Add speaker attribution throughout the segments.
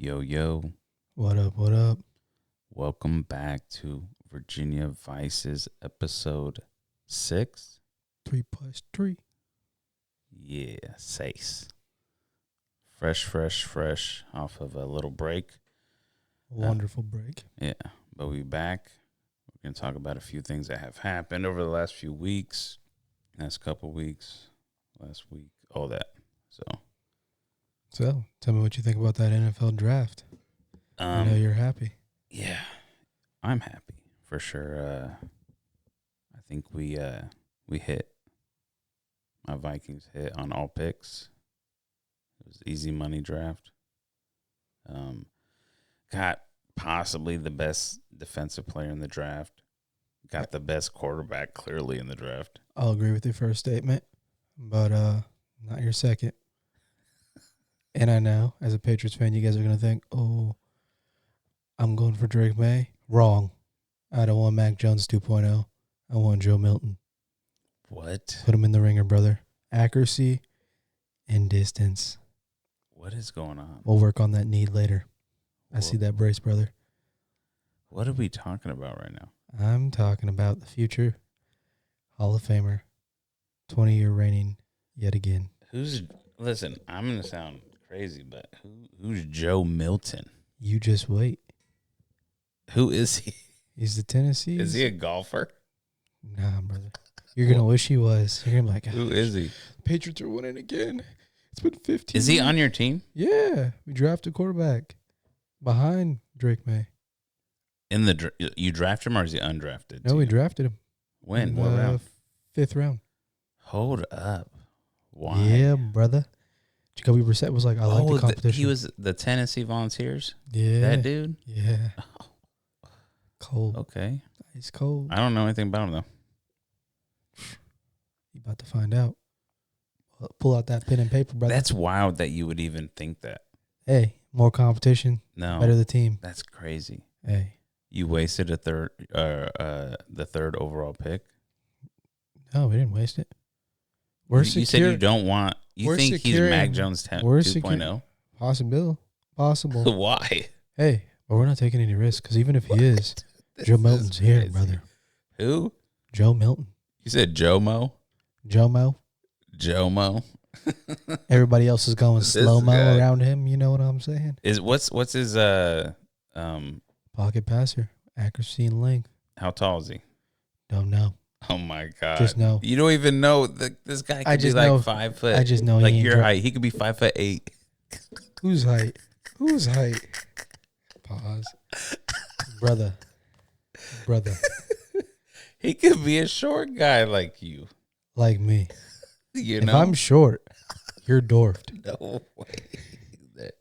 Speaker 1: Yo, yo.
Speaker 2: What up, what up?
Speaker 1: Welcome back to Virginia Vices Episode 6.
Speaker 2: 3 plus 3.
Speaker 1: Yeah, 6. Fresh off of a little break.
Speaker 2: Wonderful break.
Speaker 1: Yeah, but we back. We're going to talk about a few things that have happened over the last few weeks, last couple weeks, last week, all that.
Speaker 2: So, tell me what you think about that NFL draft. I know you're happy.
Speaker 1: Yeah, I'm happy for sure. I think we hit. My Vikings hit on all picks. It was easy money draft. Got possibly the best defensive player in the draft. Got the best quarterback clearly in the draft.
Speaker 2: I'll agree with your first statement, but not your second. And I know, as a Patriots fan, you guys are going to think, oh, I'm going for Drake May. Wrong. I don't want Mac Jones 2.0. I want Joe Milton.
Speaker 1: What?
Speaker 2: Put him in the ringer, brother. Accuracy and distance.
Speaker 1: What is going on?
Speaker 2: We'll work on that need later. I see that brace, brother.
Speaker 1: What are we talking about right now?
Speaker 2: I'm talking about the future Hall of Famer, 20-year reigning yet again.
Speaker 1: Listen, I'm going to sound crazy, but who's Joe Milton?
Speaker 2: You just wait.
Speaker 1: Who is he?
Speaker 2: He's the Tennessee.
Speaker 1: Is he a golfer?
Speaker 2: Nah, brother. You're going to wish he was. You're going to be like,
Speaker 1: who is he?
Speaker 2: Patriots are winning again. It's been 15
Speaker 1: Is he
Speaker 2: years.
Speaker 1: on your team?
Speaker 2: Yeah. We drafted quarterback behind Drake May.
Speaker 1: You drafted him or is he undrafted?
Speaker 2: No, we drafted him.
Speaker 1: When? What round?
Speaker 2: 5th round.
Speaker 1: Hold up. Why?
Speaker 2: Yeah, brother. Jacoby Brissett was like, I like the competition.
Speaker 1: He was the Tennessee Volunteers?
Speaker 2: Yeah.
Speaker 1: That dude?
Speaker 2: Yeah. Cold.
Speaker 1: Okay.
Speaker 2: He's cold.
Speaker 1: I don't know anything about him, though.
Speaker 2: You about to find out. Pull out that pen and paper, brother.
Speaker 1: That's wild that you would even think that.
Speaker 2: Hey, more competition.
Speaker 1: No.
Speaker 2: Better the team.
Speaker 1: That's crazy.
Speaker 2: Hey.
Speaker 1: You wasted the third overall pick?
Speaker 2: No, we didn't waste it.
Speaker 1: You said you don't want. You think he's Mac Jones 2.0?
Speaker 2: Possible.
Speaker 1: Why?
Speaker 2: Hey, but we're not taking any risks because even if he is, Joe Milton's here, brother.
Speaker 1: Who?
Speaker 2: Joe Milton.
Speaker 1: You said Jomo?
Speaker 2: Jomo.
Speaker 1: Jomo.
Speaker 2: Everybody else is going slow-mo around him. You know what I'm saying?
Speaker 1: What's his
Speaker 2: pocket passer, accuracy and length.
Speaker 1: How tall is he?
Speaker 2: Don't know.
Speaker 1: Oh my God!
Speaker 2: Just know.
Speaker 1: You don't even know this guy could be like 5 foot.
Speaker 2: I just know
Speaker 1: like your height. He could be 5'8".
Speaker 2: Whose height? Whose height? Pause. Brother.
Speaker 1: He could be a short guy like you.
Speaker 2: Like me.
Speaker 1: You
Speaker 2: if
Speaker 1: know?
Speaker 2: I'm short, you're dwarfed.
Speaker 1: No way.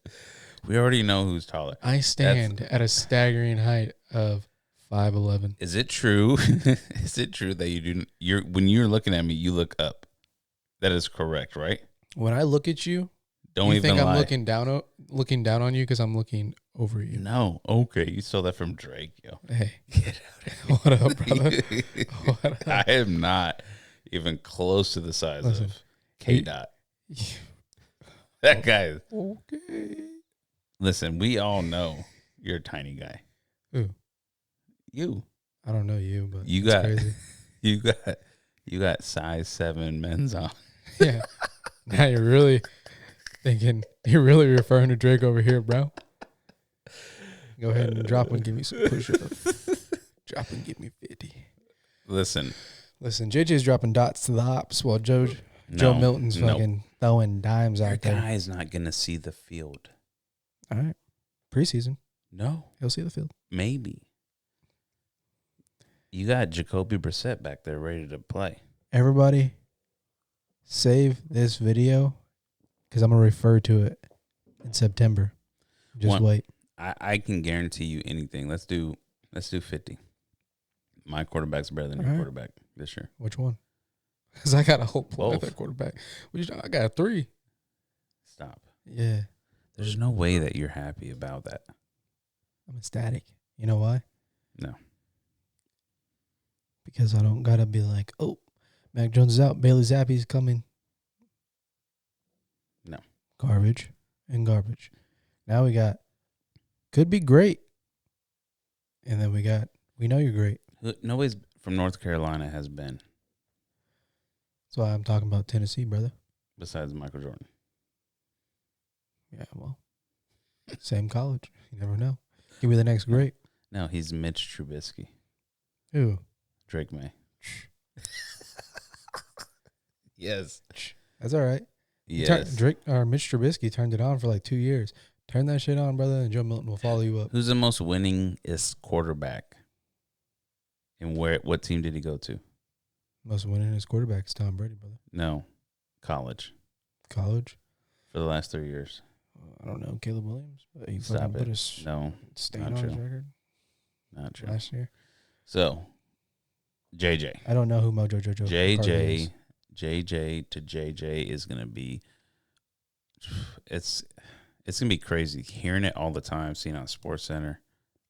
Speaker 1: We already know who's taller.
Speaker 2: I stand at a staggering height of 5'11".
Speaker 1: Is it true? Is it true that when you're looking at me, you look up? That is correct, right?
Speaker 2: When I look at you,
Speaker 1: don't even
Speaker 2: think
Speaker 1: lie.
Speaker 2: I'm looking down on you because I'm looking over you.
Speaker 1: No. Okay. You stole that from Drake, yo.
Speaker 2: Hey.
Speaker 1: Get out
Speaker 2: of here. What up, brother? What up?
Speaker 1: I am not even close to the size of K-Dot. That guy.
Speaker 2: Okay.
Speaker 1: Listen, we all know you're a tiny guy.
Speaker 2: Who?
Speaker 1: You.
Speaker 2: I don't know you, but
Speaker 1: you got crazy. You got size 7 men's on.
Speaker 2: Yeah. Now you're really referring to Drake over here, bro. Go ahead and drop and give me some push-ups. Drop and give me 50.
Speaker 1: Listen,
Speaker 2: JJ's dropping dots to the ops while Joe Milton's fucking throwing dimes out there.
Speaker 1: Your guy's not going to see the field.
Speaker 2: All right. Preseason.
Speaker 1: No.
Speaker 2: He'll see the field.
Speaker 1: Maybe. You got Jacoby Brissett back there ready to play.
Speaker 2: Everybody, save this video because I'm going to refer to it in September. Just wait.
Speaker 1: I can guarantee you anything. Let's do 50. My quarterback's better than your quarterback this year.
Speaker 2: Which one? Because I got a whole play at quarterback. I got 3.
Speaker 1: Stop.
Speaker 2: Yeah.
Speaker 1: There's no way that you're happy about that.
Speaker 2: I'm ecstatic. You know why?
Speaker 1: No.
Speaker 2: Because I don't got to be like, oh, Mac Jones is out. Bailey Zappi's coming.
Speaker 1: No.
Speaker 2: Garbage and garbage. Now we got Could be great. And then we know you're great.
Speaker 1: Nobody's from North Carolina has been
Speaker 2: That's why I'm talking about Tennessee, brother.
Speaker 1: besides Michael Jordan.
Speaker 2: Yeah, well, same college. You never know. Give me the next great.
Speaker 1: No, he's Mitch Trubisky.
Speaker 2: Who?
Speaker 1: Drake May. Yes.
Speaker 2: That's all right.
Speaker 1: Yes.
Speaker 2: Mitch Trubisky turned it on for like 2 years. Turn that shit on, brother, and Joe Milton will follow you up.
Speaker 1: Who's the most winningest quarterback? And what team did he go to?
Speaker 2: Most winningest quarterback is Tom Brady, brother.
Speaker 1: No. College.
Speaker 2: College?
Speaker 1: For the last 3 years.
Speaker 2: I don't know. Caleb Williams. But he
Speaker 1: Stop
Speaker 2: fucking
Speaker 1: it.
Speaker 2: put his
Speaker 1: No.
Speaker 2: stain
Speaker 1: not
Speaker 2: on
Speaker 1: true.
Speaker 2: his record
Speaker 1: Not true.
Speaker 2: last year.
Speaker 1: So, JJ.
Speaker 2: I don't know who Mojo Jojo McCarthy
Speaker 1: JJ to JJ is going to be, it's going to be crazy. Hearing it all the time, seeing it on SportsCenter,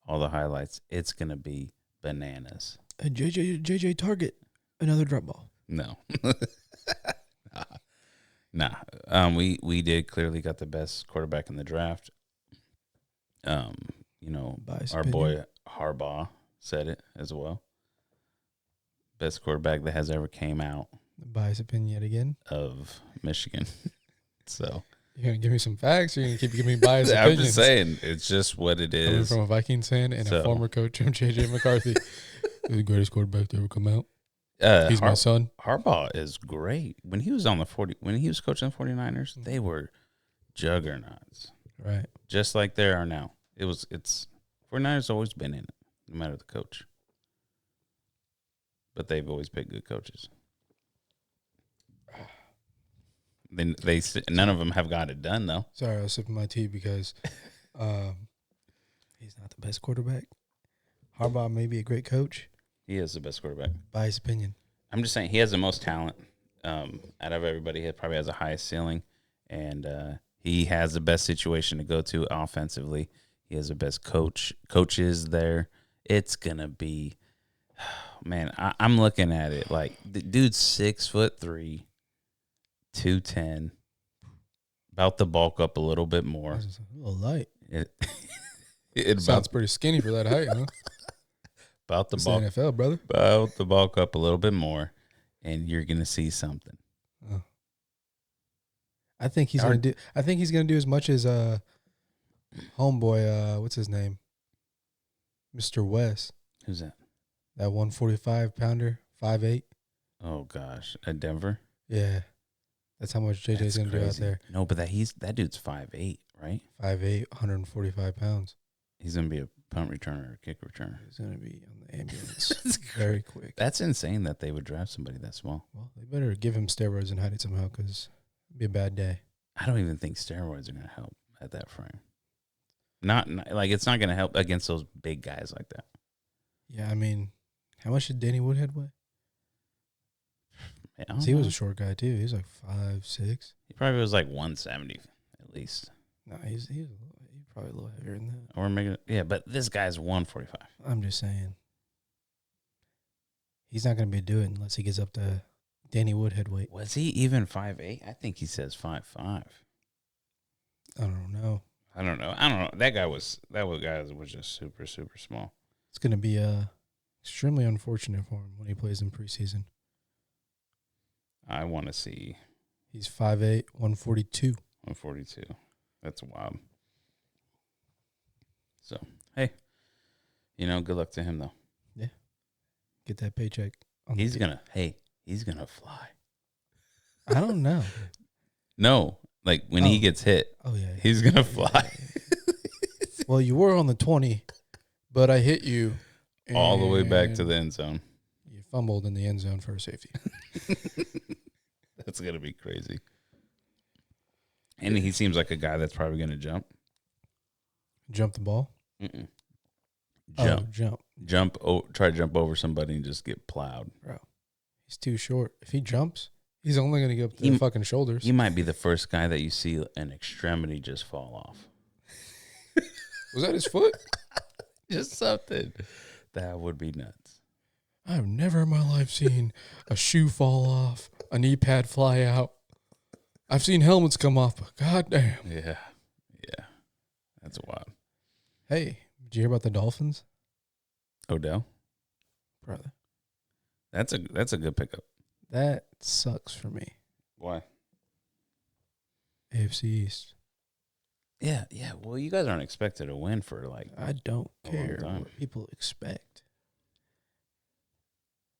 Speaker 1: all the highlights, it's going to be bananas.
Speaker 2: And JJ Target, another drop ball.
Speaker 1: No. Nah. We did clearly got the best quarterback in the draft.
Speaker 2: Biased
Speaker 1: our
Speaker 2: opinion.
Speaker 1: boy Harbaugh said it as well. Best quarterback that has ever came out
Speaker 2: Bias opinion yet again.
Speaker 1: of Michigan. So
Speaker 2: You're going to give me some facts or you're going to keep giving me biased
Speaker 1: I'm
Speaker 2: opinions?
Speaker 1: just saying, it's just what it
Speaker 2: Coming
Speaker 1: is.
Speaker 2: from a Vikings fan and
Speaker 1: So-
Speaker 2: a former coach of JJ McCarthy. He's the greatest quarterback to ever come out. He's my son.
Speaker 1: Harbaugh is great. When he was when he was coaching the 49ers, they were juggernauts.
Speaker 2: Right.
Speaker 1: Just like they are now. It's 49ers always been in it, no matter the coach. But they've always picked good coaches. Then none of them have got it done though.
Speaker 2: Sorry, I was sipping my tea because he's not the best quarterback. Harbaugh may be a great coach.
Speaker 1: He is the best quarterback.
Speaker 2: Biased opinion.
Speaker 1: I'm just saying he has the most talent out of everybody. He probably has the highest ceiling, and he has the best situation to go to offensively. He has the best coaches there. It's gonna be, man. I'm looking at it like the dude's 6'3", 210, about to bulk up a little bit more.
Speaker 2: That's a little light.
Speaker 1: It
Speaker 2: Sounds pretty skinny for that height, huh?
Speaker 1: about the
Speaker 2: It's the
Speaker 1: bulk
Speaker 2: NFL, brother.
Speaker 1: about to bulk up a little bit more, and you're gonna see something.
Speaker 2: I think he's gonna do. I think he's gonna do as much as homeboy. What's his name? Mr. West.
Speaker 1: Who's that?
Speaker 2: That 145 pounder, 5'8".
Speaker 1: Oh gosh, at Denver.
Speaker 2: Yeah, that's how much JJ's
Speaker 1: That's
Speaker 2: gonna do out
Speaker 1: crazy.
Speaker 2: there.
Speaker 1: No, but that dude's 5'8", right?
Speaker 2: 5'8", 145 pounds.
Speaker 1: He's gonna be a punt returner or kick returner.
Speaker 2: He's gonna be on the ambulance very quick.
Speaker 1: That's insane that they would draft somebody that small.
Speaker 2: Well, they better give him steroids and hide it somehow because it'd be a bad day.
Speaker 1: I don't even think steroids are gonna help at that frame. Not like it's not gonna help against those big guys like that.
Speaker 2: Yeah, I mean, how much did Danny Woodhead weigh?
Speaker 1: I don't
Speaker 2: 'Cause he was
Speaker 1: know.
Speaker 2: a short guy too. He was like 5'6".
Speaker 1: He probably was like 170 at least.
Speaker 2: No, he's probably a little heavier than that.
Speaker 1: Or maybe but this guy's 145.
Speaker 2: I'm just saying. He's not going to be doing it unless he gets up to Danny Woodhead weight.
Speaker 1: Was he even 5'8"? I think he says 5'5".
Speaker 2: I don't know.
Speaker 1: I don't know. That guy was just super, super small.
Speaker 2: It's going to be extremely unfortunate for him when he plays in preseason.
Speaker 1: I want to see
Speaker 2: He's 5'8", 142.
Speaker 1: 142. That's wild. So, hey, good luck to him, though.
Speaker 2: Get that paycheck.
Speaker 1: He's going to fly.
Speaker 2: I don't know.
Speaker 1: No, like when he gets hit,
Speaker 2: Oh, yeah.
Speaker 1: he's going to fly.
Speaker 2: Well, you were on the 20, but I hit you.
Speaker 1: All the way back to
Speaker 2: and
Speaker 1: the end zone.
Speaker 2: You fumbled in the end zone for a safety.
Speaker 1: That's going to be crazy. And he seems like a guy that's probably going to jump.
Speaker 2: Jump the ball?
Speaker 1: Mm-mm.
Speaker 2: Jump.
Speaker 1: Try to jump over somebody and just get plowed.
Speaker 2: Bro, he's too short. If he jumps, he's only going to get up to the fucking shoulders.
Speaker 1: He might be the first guy that you see an extremity just fall off.
Speaker 2: Was that his foot?
Speaker 1: Just something. That would be nuts.
Speaker 2: I've never in my life seen a shoe fall off, a knee pad fly out. I've seen helmets come off, but goddamn.
Speaker 1: Yeah. That's wild.
Speaker 2: Hey, did you hear about the Dolphins?
Speaker 1: Odell.
Speaker 2: Brother.
Speaker 1: That's a good pickup.
Speaker 2: That sucks for me.
Speaker 1: Why?
Speaker 2: AFC East.
Speaker 1: Yeah. Well, you guys aren't expected to win for like.
Speaker 2: I don't
Speaker 1: a long
Speaker 2: care
Speaker 1: time.
Speaker 2: what people expect.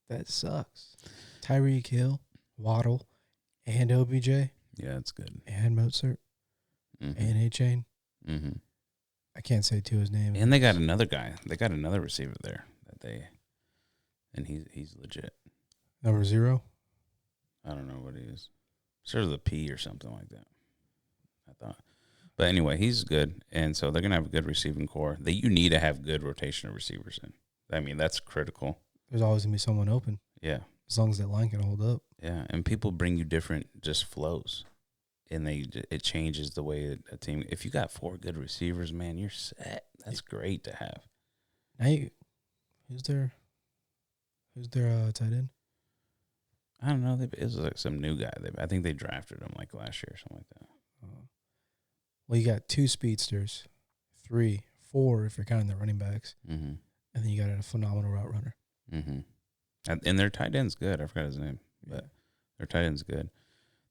Speaker 2: That sucks. Tyreek Hill, Waddle, and OBJ,
Speaker 1: Yeah, that's good.
Speaker 2: and Mozart, and A-Chain.
Speaker 1: Mm-hmm.
Speaker 2: I can't say his name.
Speaker 1: And they got another guy. They got another receiver there and he's legit.
Speaker 2: Number 0.
Speaker 1: I don't know what he is. Sort of the P or something like that. I thought. But anyway, he's good. And so they're going to have a good receiving core. You need to have good rotation of receivers in. I mean, that's critical.
Speaker 2: There's always going to be someone open.
Speaker 1: Yeah.
Speaker 2: As long as that line can hold up.
Speaker 1: Yeah. And people bring you different just flows. And it changes the way a team. If you got 4 good receivers, man, you're set. That's great to have.
Speaker 2: Now who's their tight end?
Speaker 1: I don't know. It was like some new guy. I think they drafted him like last year or something like that.
Speaker 2: Well, you got 2 speedsters, 3, 4 if you're counting the running backs,
Speaker 1: Mm-hmm.
Speaker 2: and then you got a phenomenal route runner.
Speaker 1: Mm-hmm. And their tight end's good. I forgot his name, but their tight end's good.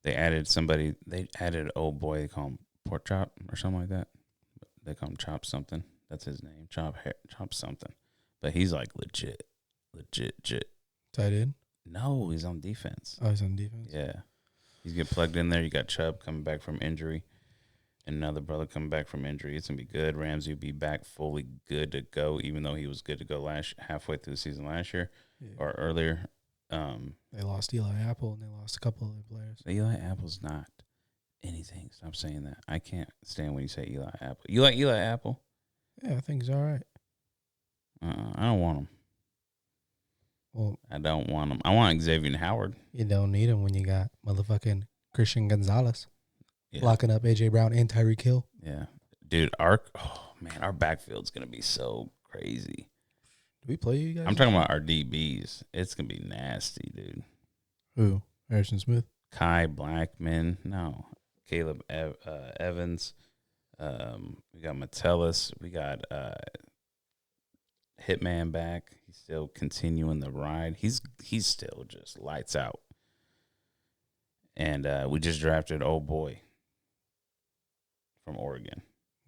Speaker 1: They added somebody. They added old boy. They call him Pork Chop or something like that. They call him Chop something. That's his name. Chop something. But he's like legit.
Speaker 2: Tight end?
Speaker 1: No, he's on defense.
Speaker 2: Oh, he's on defense?
Speaker 1: Yeah. He's getting plugged in there. You got Chubb coming back from injury. And another brother coming back from injury. It's going to be good. Ramsey will be back fully good to go, even though he was good to go halfway through the season last year or earlier.
Speaker 2: They lost Eli Apple, and they lost a couple other players.
Speaker 1: Eli Apple's not anything. Stop saying that. I can't stand when you say Eli Apple. You like Eli Apple?
Speaker 2: Yeah, I think he's all right.
Speaker 1: I don't want him.
Speaker 2: Well,
Speaker 1: I don't want him. I want Xavier Howard.
Speaker 2: you don't need him when you got motherfucking Christian Gonzalez
Speaker 1: Yeah.
Speaker 2: locking up A.J. Brown and Tyreek Hill.
Speaker 1: Yeah. Dude, our backfield's going to be so crazy.
Speaker 2: Do we play you guys?
Speaker 1: I'm talking about our DBs. It's going to be nasty, dude.
Speaker 2: Who? Harrison Smith?
Speaker 1: Kai Blackman. No. Caleb Evans. We got Metellus. We got Hitman back. He's still continuing the ride. He's still just lights out. And we just drafted old boy from Oregon.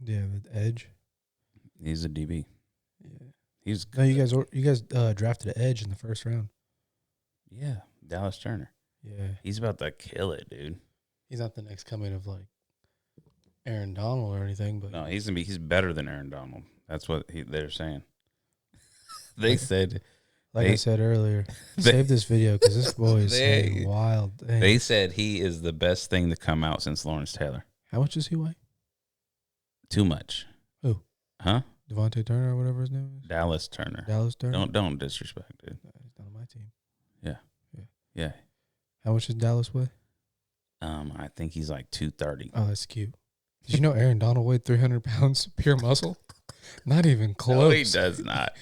Speaker 2: Yeah, the edge.
Speaker 1: He's a DB.
Speaker 2: Yeah.
Speaker 1: He's
Speaker 2: No,
Speaker 1: good.
Speaker 2: you guys drafted an edge in the first round.
Speaker 1: Yeah, Dallas Turner.
Speaker 2: Yeah.
Speaker 1: He's about to kill it, dude.
Speaker 2: He's not the next coming of like Aaron Donald or anything, but
Speaker 1: No, he's better than Aaron Donald. That's what they're saying. They said,
Speaker 2: I said earlier, save this video because this boy is saying wild things.
Speaker 1: They said he is the best thing to come out since Lawrence Taylor.
Speaker 2: How much does he weigh?
Speaker 1: Too much.
Speaker 2: Who?
Speaker 1: Huh?
Speaker 2: Devontae Turner or whatever his name is?
Speaker 1: Dallas Turner.
Speaker 2: Dallas Turner?
Speaker 1: Don't disrespect, dude.
Speaker 2: He's not on my team.
Speaker 1: Yeah.
Speaker 2: How much does Dallas weigh?
Speaker 1: I think he's like 230.
Speaker 2: Oh, that's cute. Did you know Aaron Donald weighed 300 pounds pure muscle? Not even close.
Speaker 1: No, he does not.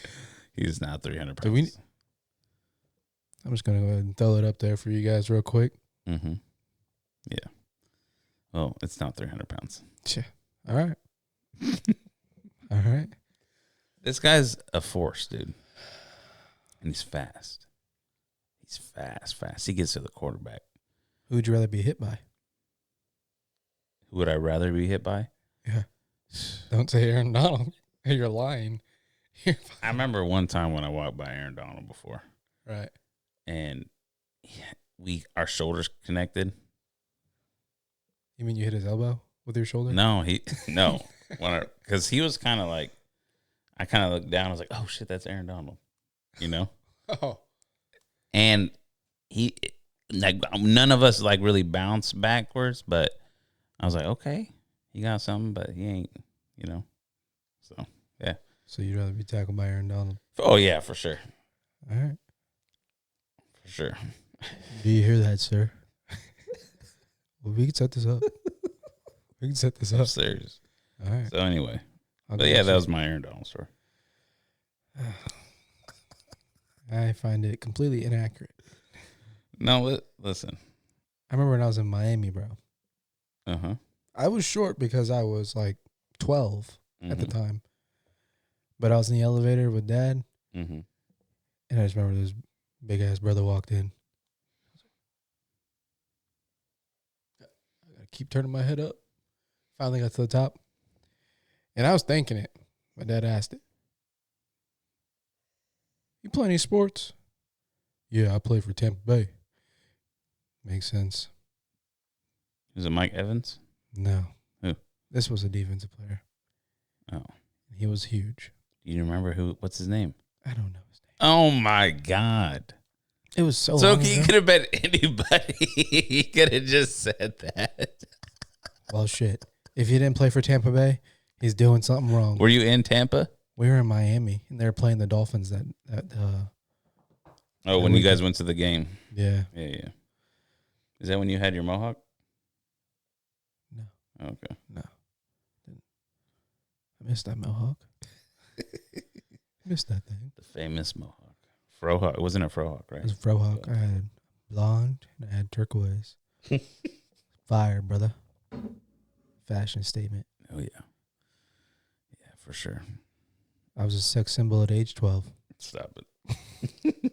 Speaker 1: He's not 300 pounds.
Speaker 2: I'm just going to go ahead and throw it up there for you guys real quick.
Speaker 1: Mm-hmm. Yeah. Well, it's not 300 pounds.
Speaker 2: Yeah. All right. All right.
Speaker 1: This guy's a force, dude. And he's fast. He's fast. He gets to the quarterback.
Speaker 2: Who would you rather be hit by?
Speaker 1: Who would I rather be hit by?
Speaker 2: Yeah. Don't say Aaron Donald. You're lying.
Speaker 1: I remember one time when I walked by Aaron Donald before.
Speaker 2: Right.
Speaker 1: And our shoulders connected.
Speaker 2: You mean you hit his elbow with your shoulder?
Speaker 1: No, because he was kind of like, I kind of looked down. I was like, oh shit, that's Aaron Donald, you know?
Speaker 2: Oh.
Speaker 1: And he, like, none of us like really bounced backwards, but I was like, okay, he got something, but he ain't, you know? So, yeah.
Speaker 2: So you'd rather be tackled by Aaron Donald?
Speaker 1: Oh, yeah, for sure.
Speaker 2: All right.
Speaker 1: For sure.
Speaker 2: Do you hear that, sir? Well, we can set this up.
Speaker 1: I'm serious.
Speaker 2: All right.
Speaker 1: So, anyway. But, yeah, that was my Aaron Donald story.
Speaker 2: I find it completely inaccurate.
Speaker 1: No, listen.
Speaker 2: I remember when I was in Miami, bro.
Speaker 1: Uh-huh.
Speaker 2: I was short because I was like 12 at the time. But I was in the elevator with Dad,
Speaker 1: Mm-hmm.
Speaker 2: and I just remember this big ass brother walked in. I gotta keep turning my head up. Finally got to the top, and I was thinking it. My dad asked it. You play any sports? Yeah, I play for Tampa Bay. Makes sense.
Speaker 1: Is it Mike Evans?
Speaker 2: No.
Speaker 1: Who?
Speaker 2: This was a defensive player.
Speaker 1: Oh.
Speaker 2: He was huge.
Speaker 1: Do you remember what's his name?
Speaker 2: I don't know his name.
Speaker 1: Oh, my God.
Speaker 2: It was so
Speaker 1: So
Speaker 2: long
Speaker 1: he
Speaker 2: ago.
Speaker 1: could have been anybody. He could have just said that.
Speaker 2: Well, shit. If he didn't play for Tampa Bay, he's doing something wrong.
Speaker 1: Were you in Tampa?
Speaker 2: We were in Miami, and they were playing the Dolphins
Speaker 1: When you guys went to the game.
Speaker 2: Yeah.
Speaker 1: Yeah. Is that when you had your mohawk?
Speaker 2: No.
Speaker 1: Okay.
Speaker 2: No. I missed that mohawk. Missed that thing.
Speaker 1: The famous mohawk. Frohawk. It wasn't a frohawk, right?
Speaker 2: It was a frohawk. I had blonde and I had turquoise. Fire, brother. Fashion statement.
Speaker 1: Oh, yeah. Yeah, for sure.
Speaker 2: I was a sex symbol at age 12.
Speaker 1: Stop it.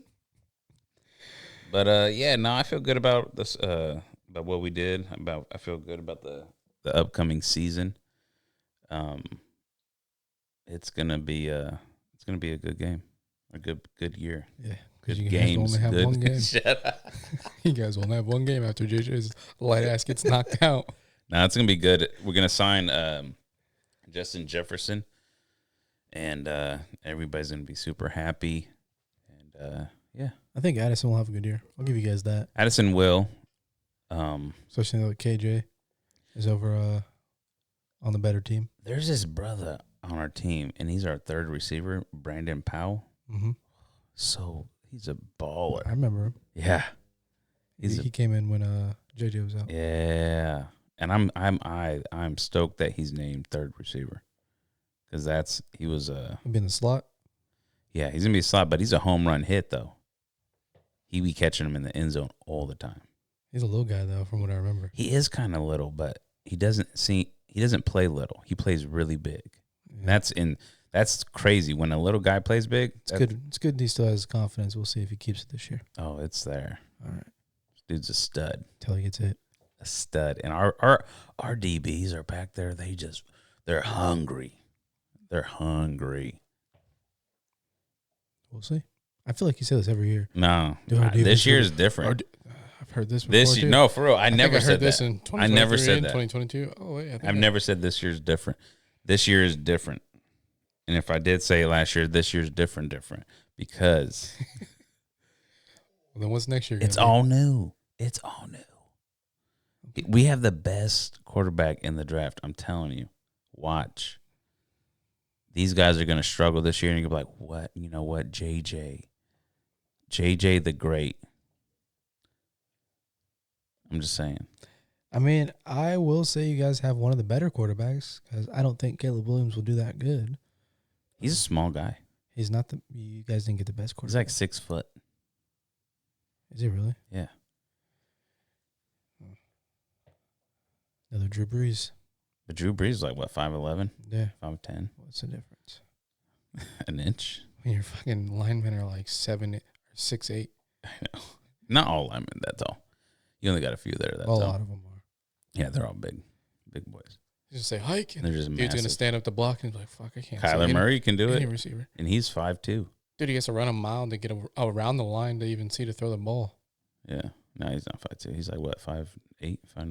Speaker 1: But, I feel good about this, about what we did. I feel good about the upcoming season. It's gonna be a good game, a good year.
Speaker 2: Yeah,
Speaker 1: good
Speaker 2: you
Speaker 1: games.
Speaker 2: Guys only have one game.
Speaker 1: Shut up.
Speaker 2: You guys only have one game after JJ's light ass gets knocked out.
Speaker 1: No, it's gonna be good. We're gonna sign Justin Jefferson, and everybody's gonna be super happy. And yeah,
Speaker 2: I think Addison will have a good year. I'll give you guys that.
Speaker 1: Addison will.
Speaker 2: Especially like KJ is over on the better team.
Speaker 1: There's this brother on our team, and he's our third receiver, Brandon Powell.
Speaker 2: Mm-hmm.
Speaker 1: So he's a baller.
Speaker 2: I remember him.
Speaker 1: Yeah,
Speaker 2: he came in when JJ was out.
Speaker 1: Yeah, and I'm stoked that he's named third receiver, because he was
Speaker 2: He'll be in the slot.
Speaker 1: Yeah, he's gonna be a slot, but he's a home run hit though. He be catching him in the end zone all the time.
Speaker 2: He's a little guy though, from what I remember.
Speaker 1: He is kind of little, but he doesn't play little. He plays really big.
Speaker 2: Yeah.
Speaker 1: That's crazy. When a little guy plays big,
Speaker 2: it's good. It's good. He still has confidence. We'll see if he keeps it this year.
Speaker 1: Oh, it's there.
Speaker 2: All right,
Speaker 1: This dude's a stud.
Speaker 2: till he gets hit.
Speaker 1: A stud. And our DBs are back there. They're hungry. They're hungry.
Speaker 2: We'll see. I feel like you say this every year.
Speaker 1: No,
Speaker 2: Dude,
Speaker 1: this year is different.
Speaker 2: I've heard this before too.
Speaker 1: No, for real. I
Speaker 2: think
Speaker 1: never
Speaker 2: I
Speaker 1: said
Speaker 2: heard this
Speaker 1: that.
Speaker 2: in
Speaker 1: I never
Speaker 2: 2023
Speaker 1: said
Speaker 2: and
Speaker 1: that.
Speaker 2: 2022. Oh wait, I think
Speaker 1: I've never said this year's different. This year is different. And if I did say it last year, this year's different because
Speaker 2: Well, then what's next year?
Speaker 1: it's all new. It's all new. We have the best quarterback in the draft. I'm telling you. Watch. These guys are going to struggle this year, and you're going to be like, what? You know what? JJ the Great. I'm just saying.
Speaker 2: I mean, I will say you guys have one of the better quarterbacks because I don't think Caleb Williams will do that good.
Speaker 1: He's a small guy.
Speaker 2: He's not the. You guys didn't get the best
Speaker 1: He's
Speaker 2: quarterback.
Speaker 1: like 6 foot.
Speaker 2: Is he really?
Speaker 1: Yeah.
Speaker 2: Another Drew Brees.
Speaker 1: But Drew Brees is like, what, 5'11"?
Speaker 2: Yeah.
Speaker 1: 5'10"?
Speaker 2: What's the difference?
Speaker 1: An inch?
Speaker 2: When your fucking linemen are like 7 or 6'8".
Speaker 1: I know. Not all linemen that tall. You only got a few there that
Speaker 2: A
Speaker 1: tall.
Speaker 2: lot of them are.
Speaker 1: Yeah, they're all big boys.
Speaker 2: You just say hike, and
Speaker 1: They're just
Speaker 2: dude's
Speaker 1: massive.
Speaker 2: going to stand up the block and be like, fuck, I can't.
Speaker 1: Kyler
Speaker 2: see
Speaker 1: Murray can do
Speaker 2: any
Speaker 1: it,
Speaker 2: receiver.
Speaker 1: and he's 5'2".
Speaker 2: Dude, he has to run a mile to get around the line to even see to throw the ball.
Speaker 1: Yeah. No, he's not 5'2". He's like, what, 5'8", 5'9"?
Speaker 2: I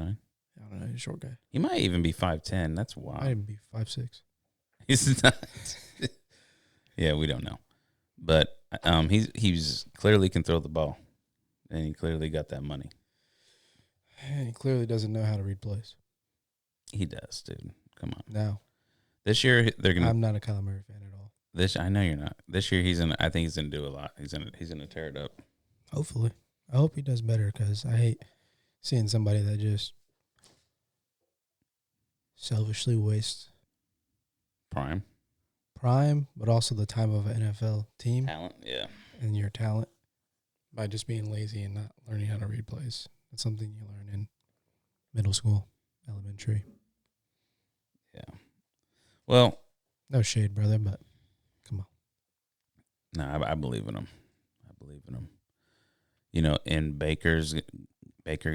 Speaker 2: don't know. He's a short guy.
Speaker 1: He might even be 5'10". That's
Speaker 2: Might
Speaker 1: wild.
Speaker 2: even be 5'6".
Speaker 1: He's not. Yeah, we don't know. But he's clearly can throw the ball, and he clearly got that money.
Speaker 2: And he clearly doesn't know how to read plays.
Speaker 1: He does, dude. Come on.
Speaker 2: No.
Speaker 1: This year they're gonna.
Speaker 2: I'm not a Kyler Murray fan at all.
Speaker 1: I know you're not. This year I think he's gonna do a lot. He's gonna tear it up.
Speaker 2: Hopefully. I hope he does better because I hate seeing somebody that just selfishly wastes prime, but also the time of an NFL team
Speaker 1: Talent, yeah.
Speaker 2: and your talent by just being lazy and not learning how to read plays. That's something you learn in middle school, elementary.
Speaker 1: Yeah. Well,
Speaker 2: No shade, brother, but come
Speaker 1: No, I believe in him. I believe in him. You know, and Baker's
Speaker 2: Baker,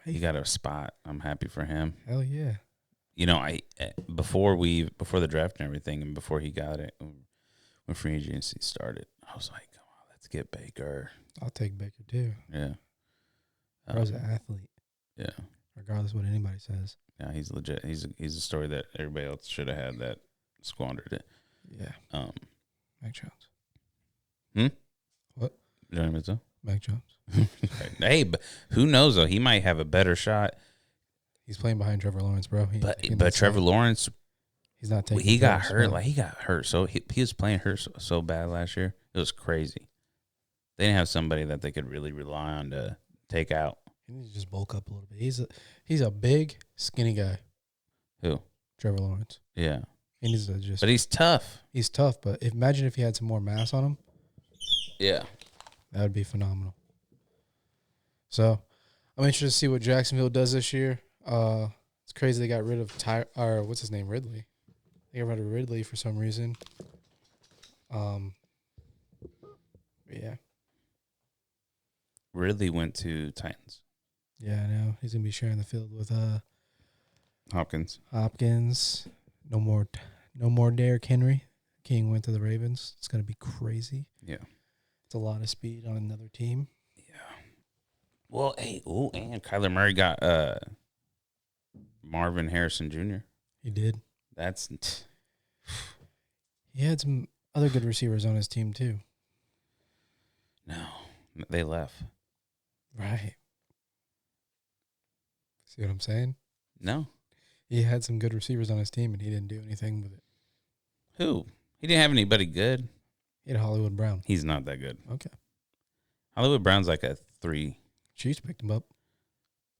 Speaker 1: he got a spot. I'm happy for him.
Speaker 2: hell yeah.
Speaker 1: You know, before the draft and everything, and before he got it, when free agency started, I was like, come on, let's get Baker.
Speaker 2: I'll take Baker too.
Speaker 1: Yeah.
Speaker 2: Bro's an athlete.
Speaker 1: Yeah.
Speaker 2: Regardless of what anybody says.
Speaker 1: Yeah, he's legit. He's a story that everybody else should have had that squandered it.
Speaker 2: Yeah. Mac Jones. What?
Speaker 1: You know what I mean, so?
Speaker 2: Mac Jones.
Speaker 1: Hey, but who knows though? He might have a better shot.
Speaker 2: He's playing behind Trevor Lawrence, bro.
Speaker 1: But Trevor Lawrence,
Speaker 2: he's not taking.
Speaker 1: He got hurt. Like he got hurt. So he was playing hurt so bad last year. It was crazy. They didn't have somebody that they could really rely on to take out.
Speaker 2: He needs to just bulk up a little bit. He's a big, skinny guy.
Speaker 1: Who?
Speaker 2: Trevor Lawrence.
Speaker 1: Yeah.
Speaker 2: He needs to just.
Speaker 1: But he's tough.
Speaker 2: He's tough. But imagine if he had some more mass on him.
Speaker 1: Yeah.
Speaker 2: That would be phenomenal. So, I'm interested to see what Jacksonville does this year. It's crazy they got rid of what's his name, Ridley. They got rid of Ridley for some reason. Yeah.
Speaker 1: Ridley went to Titans.
Speaker 2: Yeah, I know. He's gonna be sharing the field with
Speaker 1: Hopkins.
Speaker 2: No more Derrick Henry. King went to the Ravens. It's gonna be crazy.
Speaker 1: Yeah.
Speaker 2: It's a lot of speed on another team.
Speaker 1: Yeah. Well, hey, and Kyler Murray got Marvin Harrison Jr.
Speaker 2: He did.
Speaker 1: That's
Speaker 2: He had some other good receivers on his team too.
Speaker 1: No, they left.
Speaker 2: Right. See what I'm saying?
Speaker 1: No.
Speaker 2: He had some good receivers on his team, and he didn't do anything with it.
Speaker 1: Who? He didn't have anybody good.
Speaker 2: He had Hollywood Brown.
Speaker 1: He's not that good.
Speaker 2: Okay.
Speaker 1: Hollywood Brown's like a 3.
Speaker 2: Chiefs picked him up.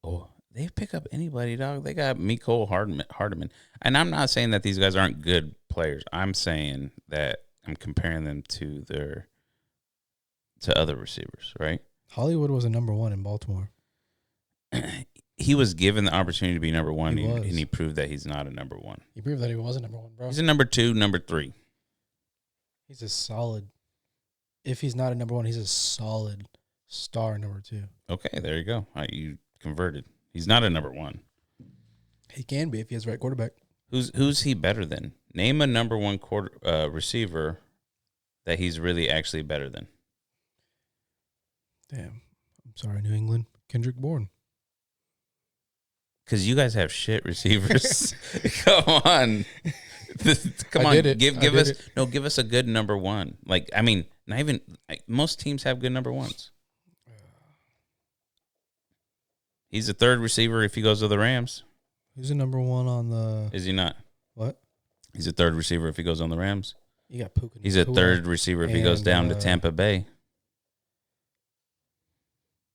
Speaker 1: Oh, they pick up anybody, dog. They got Mecole Hardman. And I'm not saying that these guys aren't good players. I'm saying that I'm comparing them to other receivers, right?
Speaker 2: Hollywood was a number 1 in Baltimore.
Speaker 1: He was given the opportunity to be number 1,
Speaker 2: He was.
Speaker 1: and he proved that he's not a number 1.
Speaker 2: He proved that he was a number 1, bro.
Speaker 1: He's a number 2, number 3.
Speaker 2: He's a solid. If he's not a number 1, he's a solid star number 2.
Speaker 1: Okay, there you go. All right, you converted. He's not a number 1.
Speaker 2: He can be if he has the right quarterback.
Speaker 1: Who's he better than? Name a number 1 receiver that he's really actually better than.
Speaker 2: Damn. I'm sorry, New England. Kendrick Bourne.
Speaker 1: Because you guys have shit receivers. Come on. Come
Speaker 2: I
Speaker 1: on.
Speaker 2: did it.
Speaker 1: Give us a good number 1. Like, I mean, not even most teams have good number 1s. He's a 3rd receiver if he goes to the Rams.
Speaker 2: Who's the number 1 on the...
Speaker 1: Is he not?
Speaker 2: What?
Speaker 1: He's a 3rd receiver if he goes on the Rams.
Speaker 2: You got Puka.
Speaker 1: He's a 3rd receiver if he goes down to Tampa Bay.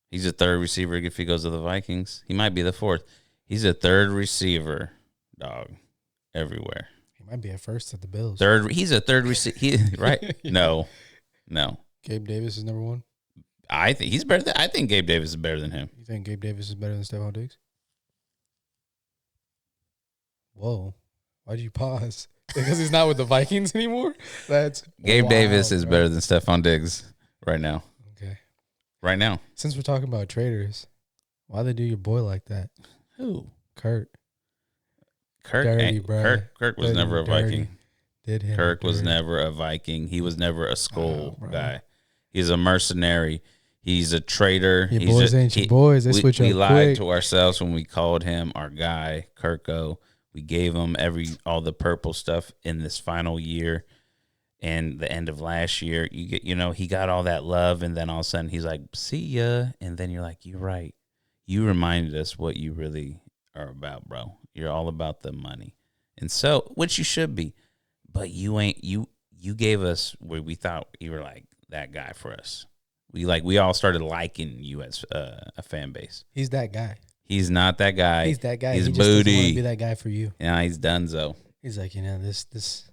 Speaker 1: He's a 3rd receiver if he goes to the Vikings. He might be the 4th. He's a 3rd receiver, dog, everywhere.
Speaker 2: He might be at first at the Bills.
Speaker 1: He's a 3rd receiver, right? No.
Speaker 2: Gabe Davis is number 1.
Speaker 1: I think he's better. I think Gabe Davis is better than him.
Speaker 2: You think Gabe Davis is better than Stephon Diggs? Whoa. Why'd you pause? Because he's not with the Vikings anymore? That's
Speaker 1: Gabe
Speaker 2: wild,
Speaker 1: Davis is
Speaker 2: bro.
Speaker 1: better than Stephon Diggs right now.
Speaker 2: Okay.
Speaker 1: Right now.
Speaker 2: Since we're talking about traders, why they do your boy like that?
Speaker 1: Who?
Speaker 2: Kurt.
Speaker 1: Kirk.
Speaker 2: Dirty, bro.
Speaker 1: Kirk was
Speaker 2: Dirty,
Speaker 1: never a Viking.
Speaker 2: Did him
Speaker 1: Kirk was
Speaker 2: dirty.
Speaker 1: never a Viking. He was never a skull
Speaker 2: bro.
Speaker 1: guy. He's a mercenary. He's a traitor.
Speaker 2: Your boys ain't your boys. They switch up
Speaker 1: We lied
Speaker 2: quick.
Speaker 1: to ourselves when we called him our guy, Kirko. We gave him all the purple stuff in this final year and the end of last year. He got all that love, and then all of a sudden he's like, "See ya," and then you're like, "You're right. You reminded us what you really are about, bro. You're all about the money, and so which you should be, but you ain't. You gave us where we thought you were like that guy for us. We all started liking you as a fan base.
Speaker 2: He's that guy.
Speaker 1: He's not that guy.
Speaker 2: He's that guy.
Speaker 1: He's
Speaker 2: he just doesn't want
Speaker 1: booty.
Speaker 2: to be that guy for you.
Speaker 1: Yeah, he's donezo.
Speaker 2: He's like, this.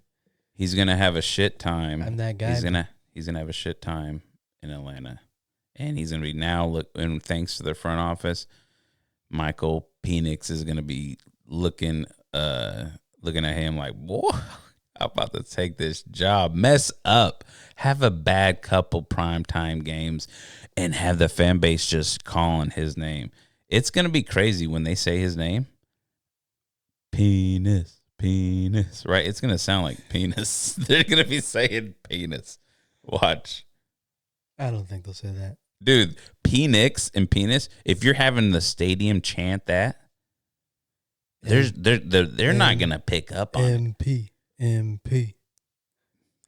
Speaker 1: He's gonna have a shit time.
Speaker 2: I'm that guy.
Speaker 1: He's gonna have a shit time in Atlanta, and he's gonna be now. And thanks to their front office, Michael Penix is gonna be looking at him like, boy, I'm about to take this job, mess up, have a bad couple primetime games, and have the fan base just calling his name. It's going to be crazy when they say his name. Penis, penis, right? It's going to sound like penis. They're going to be saying penis. Watch.
Speaker 2: I don't think they'll say that.
Speaker 1: Dude, Penix and penis, if you're having the stadium chant that, they're not going to pick up on it.
Speaker 2: MP.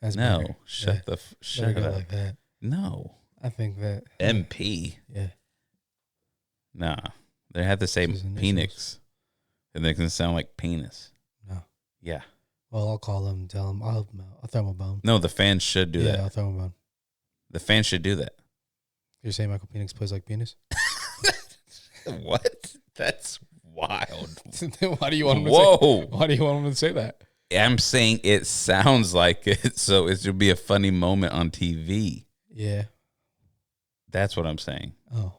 Speaker 2: That's
Speaker 1: No,
Speaker 2: better.
Speaker 1: shut
Speaker 2: Better go
Speaker 1: up.
Speaker 2: like that.
Speaker 1: No.
Speaker 2: I think that.
Speaker 1: MP.
Speaker 2: Yeah.
Speaker 1: Nah. They have to say
Speaker 2: His initials.
Speaker 1: Penix. And they can sound like penis.
Speaker 2: No.
Speaker 1: Yeah.
Speaker 2: Well, I'll call him and tell him. I'll throw him a bone.
Speaker 1: No, the fans should do that.
Speaker 2: I'll throw him a bone.
Speaker 1: The fans should do that.
Speaker 2: You're saying Michael Penix plays like penis?
Speaker 1: What? That's wild.
Speaker 2: Why do you want him to
Speaker 1: Whoa.
Speaker 2: Why do you want him to say that?
Speaker 1: I'm saying it sounds like it, so it should be a funny moment on TV.
Speaker 2: Yeah.
Speaker 1: That's what I'm saying.
Speaker 2: Oh.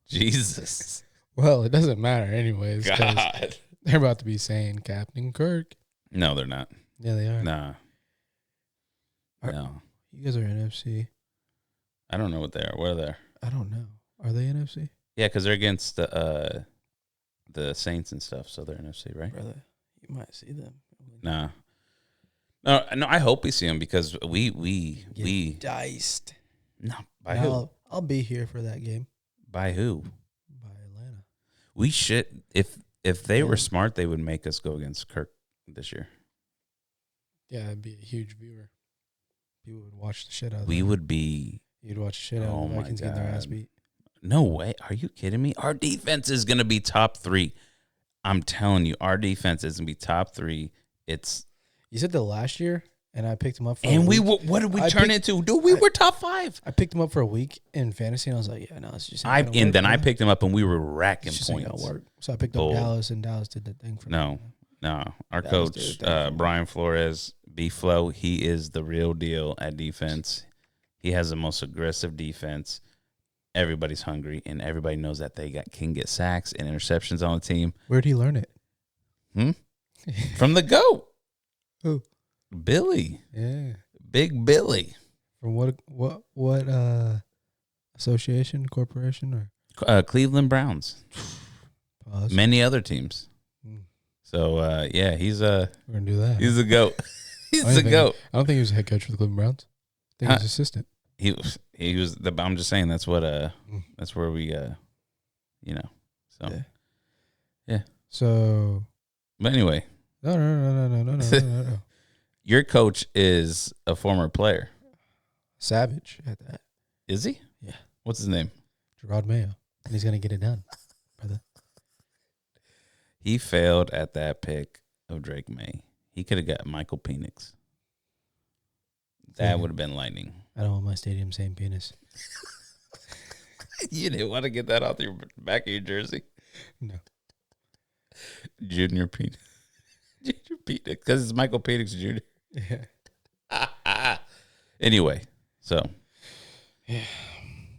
Speaker 1: Jesus.
Speaker 2: Well, it doesn't matter anyways.
Speaker 1: God.
Speaker 2: They're about to be saying Captain Kirk.
Speaker 1: No, they're not.
Speaker 2: Yeah, they are.
Speaker 1: Nah. No.
Speaker 2: You guys are NFC.
Speaker 1: I don't know what they are. What are they?
Speaker 2: I don't know. Are they NFC?
Speaker 1: Yeah, because they're against the Saints and stuff, so they're NFC, right?
Speaker 2: Brother, you might see them.
Speaker 1: Nah. No, I hope we see them because we
Speaker 2: diced.
Speaker 1: No, by who?
Speaker 2: I'll be here for that game.
Speaker 1: By who?
Speaker 2: By Atlanta.
Speaker 1: We should if they were smart, they would make us go against Kirk this year.
Speaker 2: Yeah, it'd be a huge viewer. People would watch the shit out of
Speaker 1: We
Speaker 2: them.
Speaker 1: would be.
Speaker 2: You'd watch the shit out of the Vikings getting their ass beat.
Speaker 1: No way. Are you kidding me? Our defense is going to be top 3. I'm telling you, our defense is going to be top 3.
Speaker 2: You said the last year, and I picked him up for
Speaker 1: and
Speaker 2: a week.
Speaker 1: what did we turn into? Dude, we were top 5.
Speaker 2: I picked him up for a week in fantasy, and I was like, yeah, no, it's just
Speaker 1: I picked him up, and we were racking points.
Speaker 2: Work. So I picked up Dallas, and Dallas did the thing for me.
Speaker 1: No. Our coach, Brian Flores, B-Flow, he is the real deal at defense. He has the most aggressive defense. Everybody's hungry, and everybody knows that they can get sacks and interceptions on the team.
Speaker 2: Where'd he learn it?
Speaker 1: From the GOAT.
Speaker 2: Who?
Speaker 1: Billy.
Speaker 2: Yeah.
Speaker 1: Big Billy.
Speaker 2: From what association, corporation, or?
Speaker 1: Cleveland Browns.
Speaker 2: Pause.
Speaker 1: Many other teams. So, yeah, he's
Speaker 2: We're going to do that.
Speaker 1: He's a GOAT. He's a GOAT.
Speaker 2: I don't think he was a head coach for the Cleveland Browns. I think he was assistant.
Speaker 1: He was I'm just saying that's what that's where we so yeah.
Speaker 2: So
Speaker 1: but anyway.
Speaker 2: No.
Speaker 1: Your coach is a former player.
Speaker 2: Savage at that.
Speaker 1: Is he?
Speaker 2: Yeah.
Speaker 1: What's his name?
Speaker 2: Gerard Mayo. And he's gonna get it done, brother.
Speaker 1: He failed at that pick of Drake May. He could have got Michael Penix. That would have been lightning.
Speaker 2: I don't want my stadium saying penis.
Speaker 1: You didn't want to get that off the back of your jersey?
Speaker 2: No.
Speaker 1: Junior Penix. Junior Penix. Because it's Michael Penix Jr.
Speaker 2: Yeah.
Speaker 1: Anyway, so.
Speaker 2: Yeah.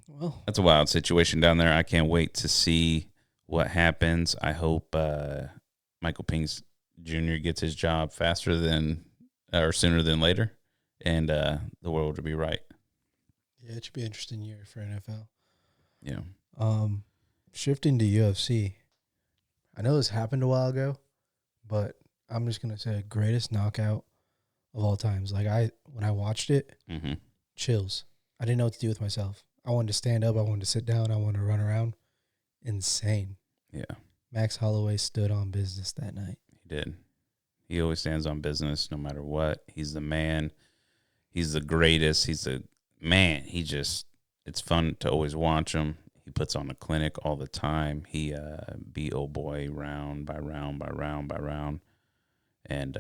Speaker 2: Well.
Speaker 1: That's a wild situation down there. I can't wait to see what happens. I hope Michael Penix Jr. gets his job faster than or sooner than later. And the world will be right.
Speaker 2: Yeah, it should be an interesting year for NFL.
Speaker 1: Yeah.
Speaker 2: Shifting to UFC. I know this happened a while ago, but I'm just gonna say greatest knockout of all times. Like when I watched it, chills. I didn't know what to do with myself. I wanted to stand up. I wanted to sit down. I wanted to run around. Insane.
Speaker 1: Yeah.
Speaker 2: Max Holloway stood on business that night.
Speaker 1: He did. He always stands on business no matter what. He's the man. He's the greatest. He's the man. It's fun to always watch him. He puts on a clinic all the time. He beat old boy round by round by round by round. And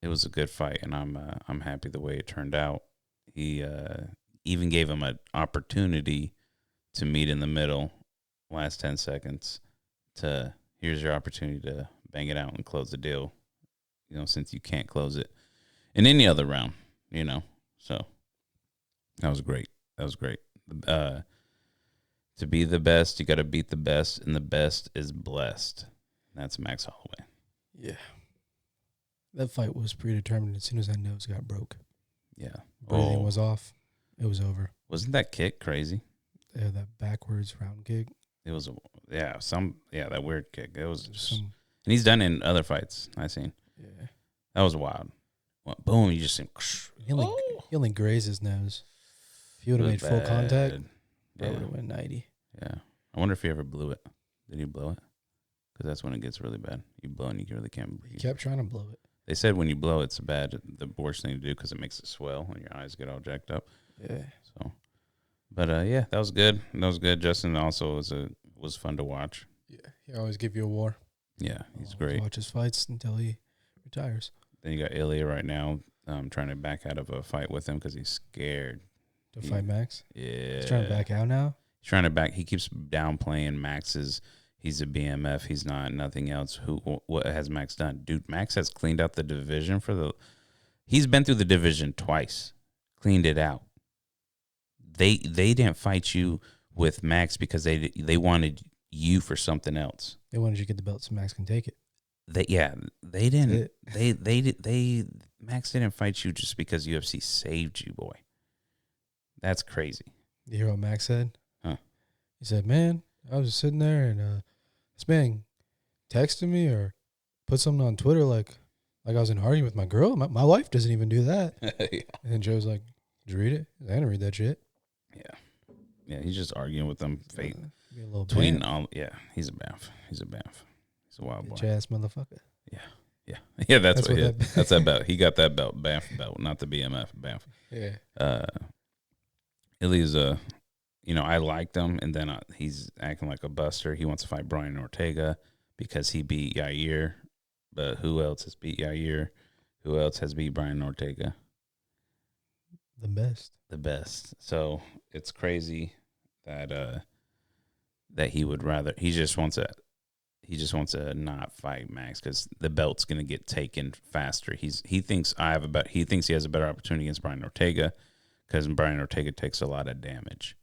Speaker 1: it was a good fight, and I'm happy the way it turned out. He even gave him an opportunity to meet in the middle, last 10 seconds, here's your opportunity to bang it out and close the deal, since you can't close it in any other round, So that was great. To be the best, you got to beat the best, and the best is blessed. That's Max Holloway.
Speaker 2: Yeah. That fight was predetermined. As soon as that nose got broke,
Speaker 1: Yeah.
Speaker 2: breathing was off. It was over.
Speaker 1: Wasn't that kick crazy?
Speaker 2: Yeah, that backwards round kick.
Speaker 1: It was that weird kick. It was
Speaker 2: Some,
Speaker 1: and he's done it in other fights I seen.
Speaker 2: yeah.
Speaker 1: That was wild. Well, boom, you just see
Speaker 2: He only grazed his nose. If he would have made full contact, that would have went 90.
Speaker 1: Yeah. I wonder if he ever blew it. Did he blow it? Because that's when it gets really bad. You blow and you really can't breathe.
Speaker 2: He kept trying to blow it.
Speaker 1: They said when you blow, it's the worst thing to do because it makes it swell and your eyes get all jacked up.
Speaker 2: Yeah.
Speaker 1: So, but yeah, that was good. That was good. Justin also was fun to watch.
Speaker 2: Yeah, he always give you a war.
Speaker 1: Yeah, he's great.
Speaker 2: Watch his fights until he retires.
Speaker 1: Then you got Ilya right now trying to back out of a fight with him because he's scared.
Speaker 2: To fight Max?
Speaker 1: Yeah.
Speaker 2: He's trying to back out now?
Speaker 1: He's trying to back. He keeps downplaying Max's. He's a BMF. He's not nothing else. What has Max done? Dude, Max has cleaned out the division he's been through the division twice. Cleaned it out. They didn't fight you with Max because they wanted you for something else.
Speaker 2: They wanted you to get the belt so Max can take it.
Speaker 1: They didn't. Max didn't fight you just because UFC saved you, boy. That's crazy.
Speaker 2: You hear what Max said?
Speaker 1: Huh?
Speaker 2: He said, "Man, I was just sitting there and this man texted me or put something on Twitter like I was in an argument with my girl. My wife doesn't even do that."
Speaker 1: Yeah.
Speaker 2: And Joe's like, "Did you read it?" I didn't read that shit.
Speaker 1: Yeah, he's just arguing with them. Fate.
Speaker 2: Be a little
Speaker 1: Tweeting
Speaker 2: bad.
Speaker 1: all. Yeah, he's a BAF. He's a wild boy.
Speaker 2: Bitch ass motherfucker.
Speaker 1: Yeah. That's what
Speaker 2: what
Speaker 1: that's that belt. He got that belt, BAF belt, not the BMF BAF.
Speaker 2: Yeah.
Speaker 1: Illy's I liked him, and then he's acting like a buster. He wants to fight Brian Ortega because he beat Yair, but who else has beat Yair? Who else has beat Brian Ortega? The best. So it's crazy that he would rather. He just wants to not fight Max because the belt's gonna get taken faster. He thinks he has a better opportunity against Brian Ortega because Brian Ortega takes a lot of damage.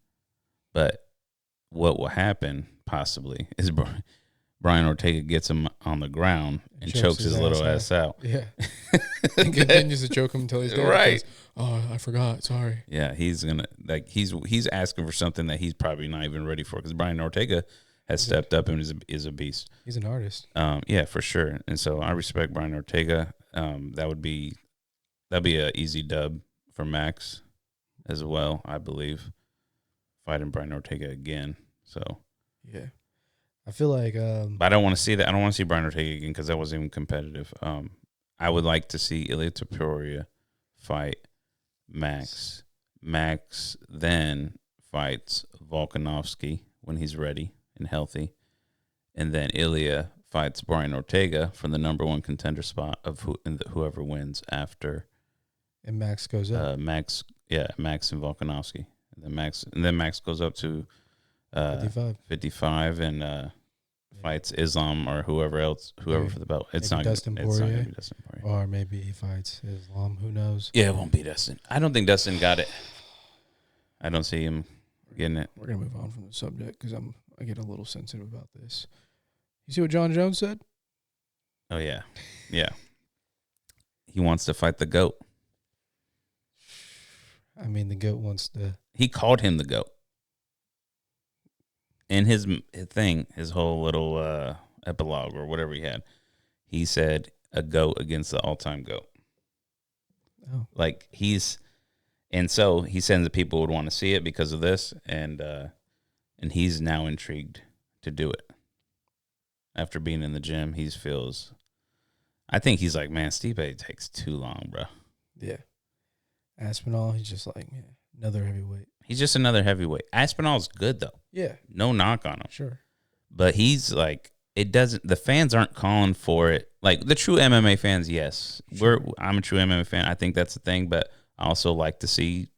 Speaker 1: But what will happen possibly is Brian Ortega gets him on the ground and chokes his little ass out.
Speaker 2: Yeah. And continues to choke him until he's dead.
Speaker 1: Right.
Speaker 2: Oh, I forgot. Sorry.
Speaker 1: Yeah, he's gonna he's asking for something that he's probably not even ready for because Brian Ortega has stepped up and is a beast.
Speaker 2: He's an artist.
Speaker 1: Yeah, for sure. And so I respect Brian Ortega. That'd be an easy dub for Max as well, I believe. Fighting Brian Ortega again. So
Speaker 2: yeah, I feel like.
Speaker 1: But I don't want to see that. I don't want to see Brian Ortega again because that wasn't even competitive. I would like to see Ilia Topuria fight Max. Max then fights Volkanovski when he's ready and healthy, and then Ilia fights Brian Ortega for the number one contender spot of whoever wins after.
Speaker 2: And Max goes up.
Speaker 1: Max and Volkanovski. And then Max goes up to 55 and fights Islam or whoever for the belt. It's not
Speaker 2: Dustin
Speaker 1: Poirier.
Speaker 2: Poirier.
Speaker 1: It's not gonna be Dustin Poirier.
Speaker 2: Or maybe he fights Islam. Who knows?
Speaker 1: Yeah, it won't be Dustin. I don't think Dustin got it. I don't see him getting it.
Speaker 2: We're gonna move on from the subject because I get a little sensitive about this. You see what John Jones said?
Speaker 1: Oh yeah. He wants to fight the GOAT.
Speaker 2: I mean, the GOAT wants to.
Speaker 1: He called him the GOAT. In his thing, his whole little epilogue or whatever he had, he said a GOAT against the all-time GOAT.
Speaker 2: Oh.
Speaker 1: Like and so he said that people would want to see it because of this, and he's now intrigued to do it. After being in the gym, I think he's like, man, Stipe takes too long, bro.
Speaker 2: Yeah. Aspinall, he's just like, another heavyweight.
Speaker 1: He's just another heavyweight. Aspinall's good, though.
Speaker 2: Yeah.
Speaker 1: No knock on him.
Speaker 2: Sure.
Speaker 1: But he's like, the fans aren't calling for it. Like, the true MMA fans, yes. Sure. I'm a true MMA fan. I think that's the thing, but I also like to see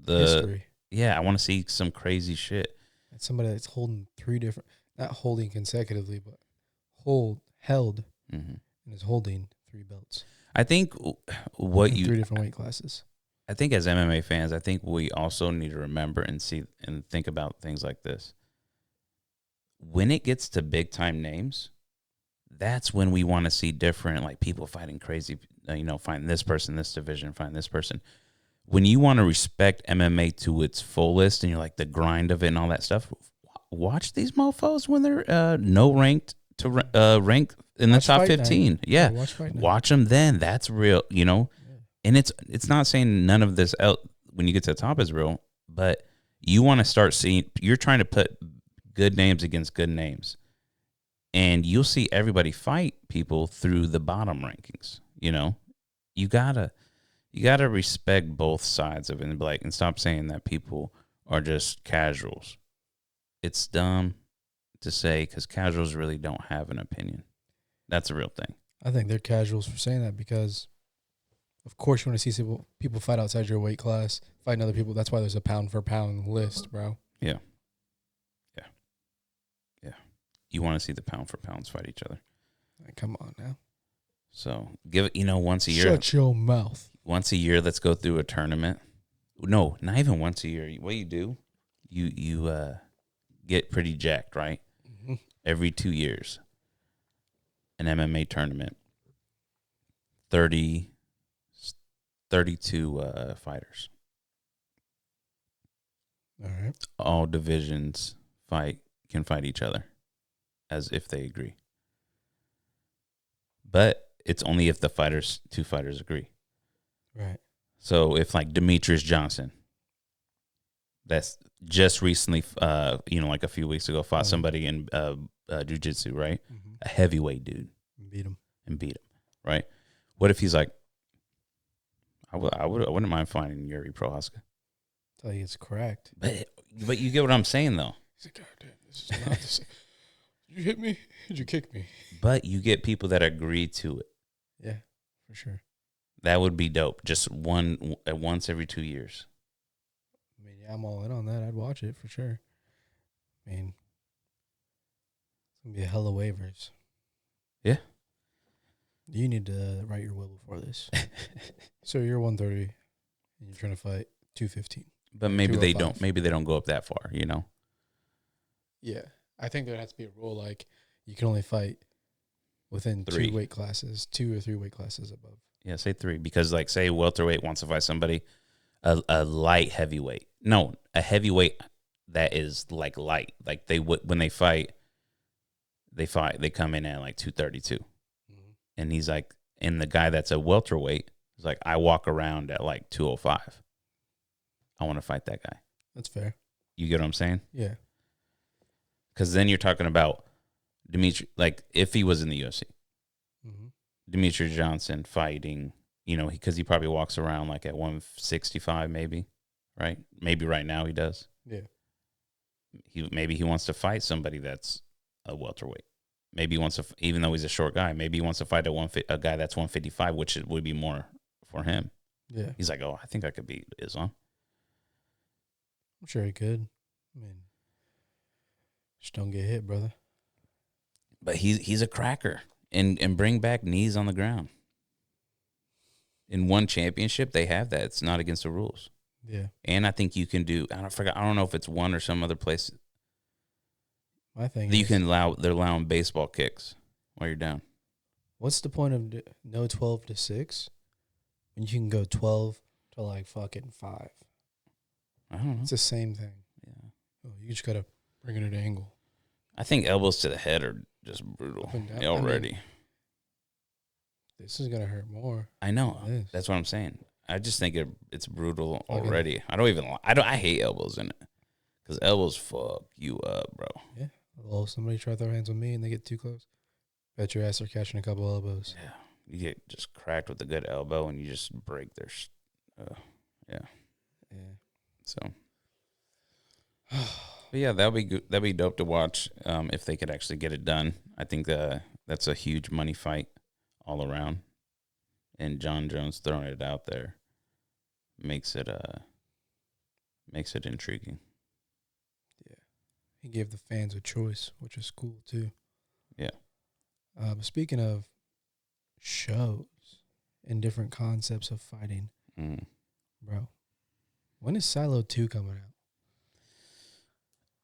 Speaker 2: history.
Speaker 1: Yeah, I want to see some crazy shit.
Speaker 2: It's somebody that's holding three different, not holding consecutively, but held, and is holding 3 belts.
Speaker 1: I think
Speaker 2: three different weight classes.
Speaker 1: I think as MMA fans, I think we also need to remember and see and think about things like this. When it gets to big time names, That's when we want to see different, like people fighting crazy, find this person, this division, find this person. When you want to respect MMA to its fullest and you're like the grind of it and all that stuff, watch these mofos when they're no ranked to rank in the top 15. Yeah. Watch them then. That's real, And it's not saying none of this when you get to the top is real, but you want to start seeing, you're trying to put good names against good names. And you'll see everybody fight people through the bottom rankings. You gotta respect both sides of it and stop saying that people are just casuals. It's dumb to say because casuals really don't have an opinion. That's a real thing.
Speaker 2: I think they're casuals for saying that because, of course, you want to see people fight outside your weight class, fighting other people. That's why there's a pound for pound list, bro.
Speaker 1: Yeah. You want to see the pound for pounds fight each other.
Speaker 2: Like, come on now.
Speaker 1: So give it, once a year.
Speaker 2: Shut your mouth.
Speaker 1: Once a year, let's go through a tournament. No, not even once a year. What you get pretty jacked, right? Mm-hmm. Every 2 years, an MMA tournament. 32 fighters.
Speaker 2: All right.
Speaker 1: All divisions can fight each other as if they agree. But it's only if the two fighters agree.
Speaker 2: Right.
Speaker 1: So if like Demetrius Johnson, that's just recently, like a few weeks ago, fought somebody in jiu-jitsu, right? Mm-hmm. A heavyweight dude.
Speaker 2: Beat him,
Speaker 1: right? What if he's like, I wouldn't mind fighting Yuri Prohaska.
Speaker 2: Tell you it's correct.
Speaker 1: But you get what I'm saying, though.
Speaker 2: He's like, God damn, this is not the same. Did you hit me? Did you kick me?
Speaker 1: But you get people that agree to it.
Speaker 2: Yeah, for sure.
Speaker 1: That would be dope. Just once every 2 years.
Speaker 2: I mean, yeah, I'm all in on that. I'd watch it for sure. I mean, it's going to be a hell of waivers.
Speaker 1: Yeah.
Speaker 2: You need to write your will before this. So you're 130 and you're trying to fight 215.
Speaker 1: But maybe they don't. Maybe they don't go up that far,
Speaker 2: Yeah. I think there has to be a rule like you can only fight within 3 weight classes, 2 or 3 weight classes above.
Speaker 1: Yeah, say 3 because like say welterweight wants to fight somebody, a light heavyweight. No, a heavyweight that is like light. Like when they fight, they come in at like 232. Mm-hmm. And he's like, and the guy that's a welterweight is like, I walk around at like 205. I want to fight that guy.
Speaker 2: That's fair.
Speaker 1: You get what I'm saying?
Speaker 2: Yeah.
Speaker 1: Because then you're talking about like if he was in the UFC, mm-hmm. Demetrius Johnson fighting, because he probably walks around like at 165 maybe, right? Maybe right now he does.
Speaker 2: Yeah.
Speaker 1: Maybe he wants to fight somebody that's a welterweight. Maybe he wants to, even though he's a short guy, maybe he wants to fight a guy that's 155, which would be more for him.
Speaker 2: Yeah.
Speaker 1: He's like, oh, I think I could beat Islam.
Speaker 2: I'm sure he could. I mean, just don't get hit, brother.
Speaker 1: But he's a cracker. And bring back knees on the ground. In one championship, they have that. It's not against the rules.
Speaker 2: Yeah.
Speaker 1: And I think you can do, I don't know if it's one or some other place.
Speaker 2: My thing
Speaker 1: is they're allowing baseball kicks while you're down.
Speaker 2: What's the point of no 12 to 6 when you can go 12 to like fucking 5?
Speaker 1: I don't know.
Speaker 2: It's the same thing.
Speaker 1: Yeah.
Speaker 2: Oh, you just got to bring it at an angle.
Speaker 1: I think elbows to the head are just brutal already.
Speaker 2: This is going to hurt more.
Speaker 1: I know. That's what I'm saying. I just think it's brutal already. I hate elbows in it because elbows fuck you up, bro.
Speaker 2: Yeah. Well, somebody try to throw hands on me and they get too close. Bet your ass they're catching a couple elbows.
Speaker 1: Yeah. You get just cracked with a good elbow and you just break their, yeah. So, but yeah, that'd be good. That'd be dope to watch if they could actually get it done. I think that's a huge money fight all around, and John Jones throwing it out there makes it intriguing.
Speaker 2: Yeah, he gave the fans a choice, which is cool too.
Speaker 1: Yeah.
Speaker 2: Speaking of shows and different concepts of fighting, bro. When is Silo 2 coming out?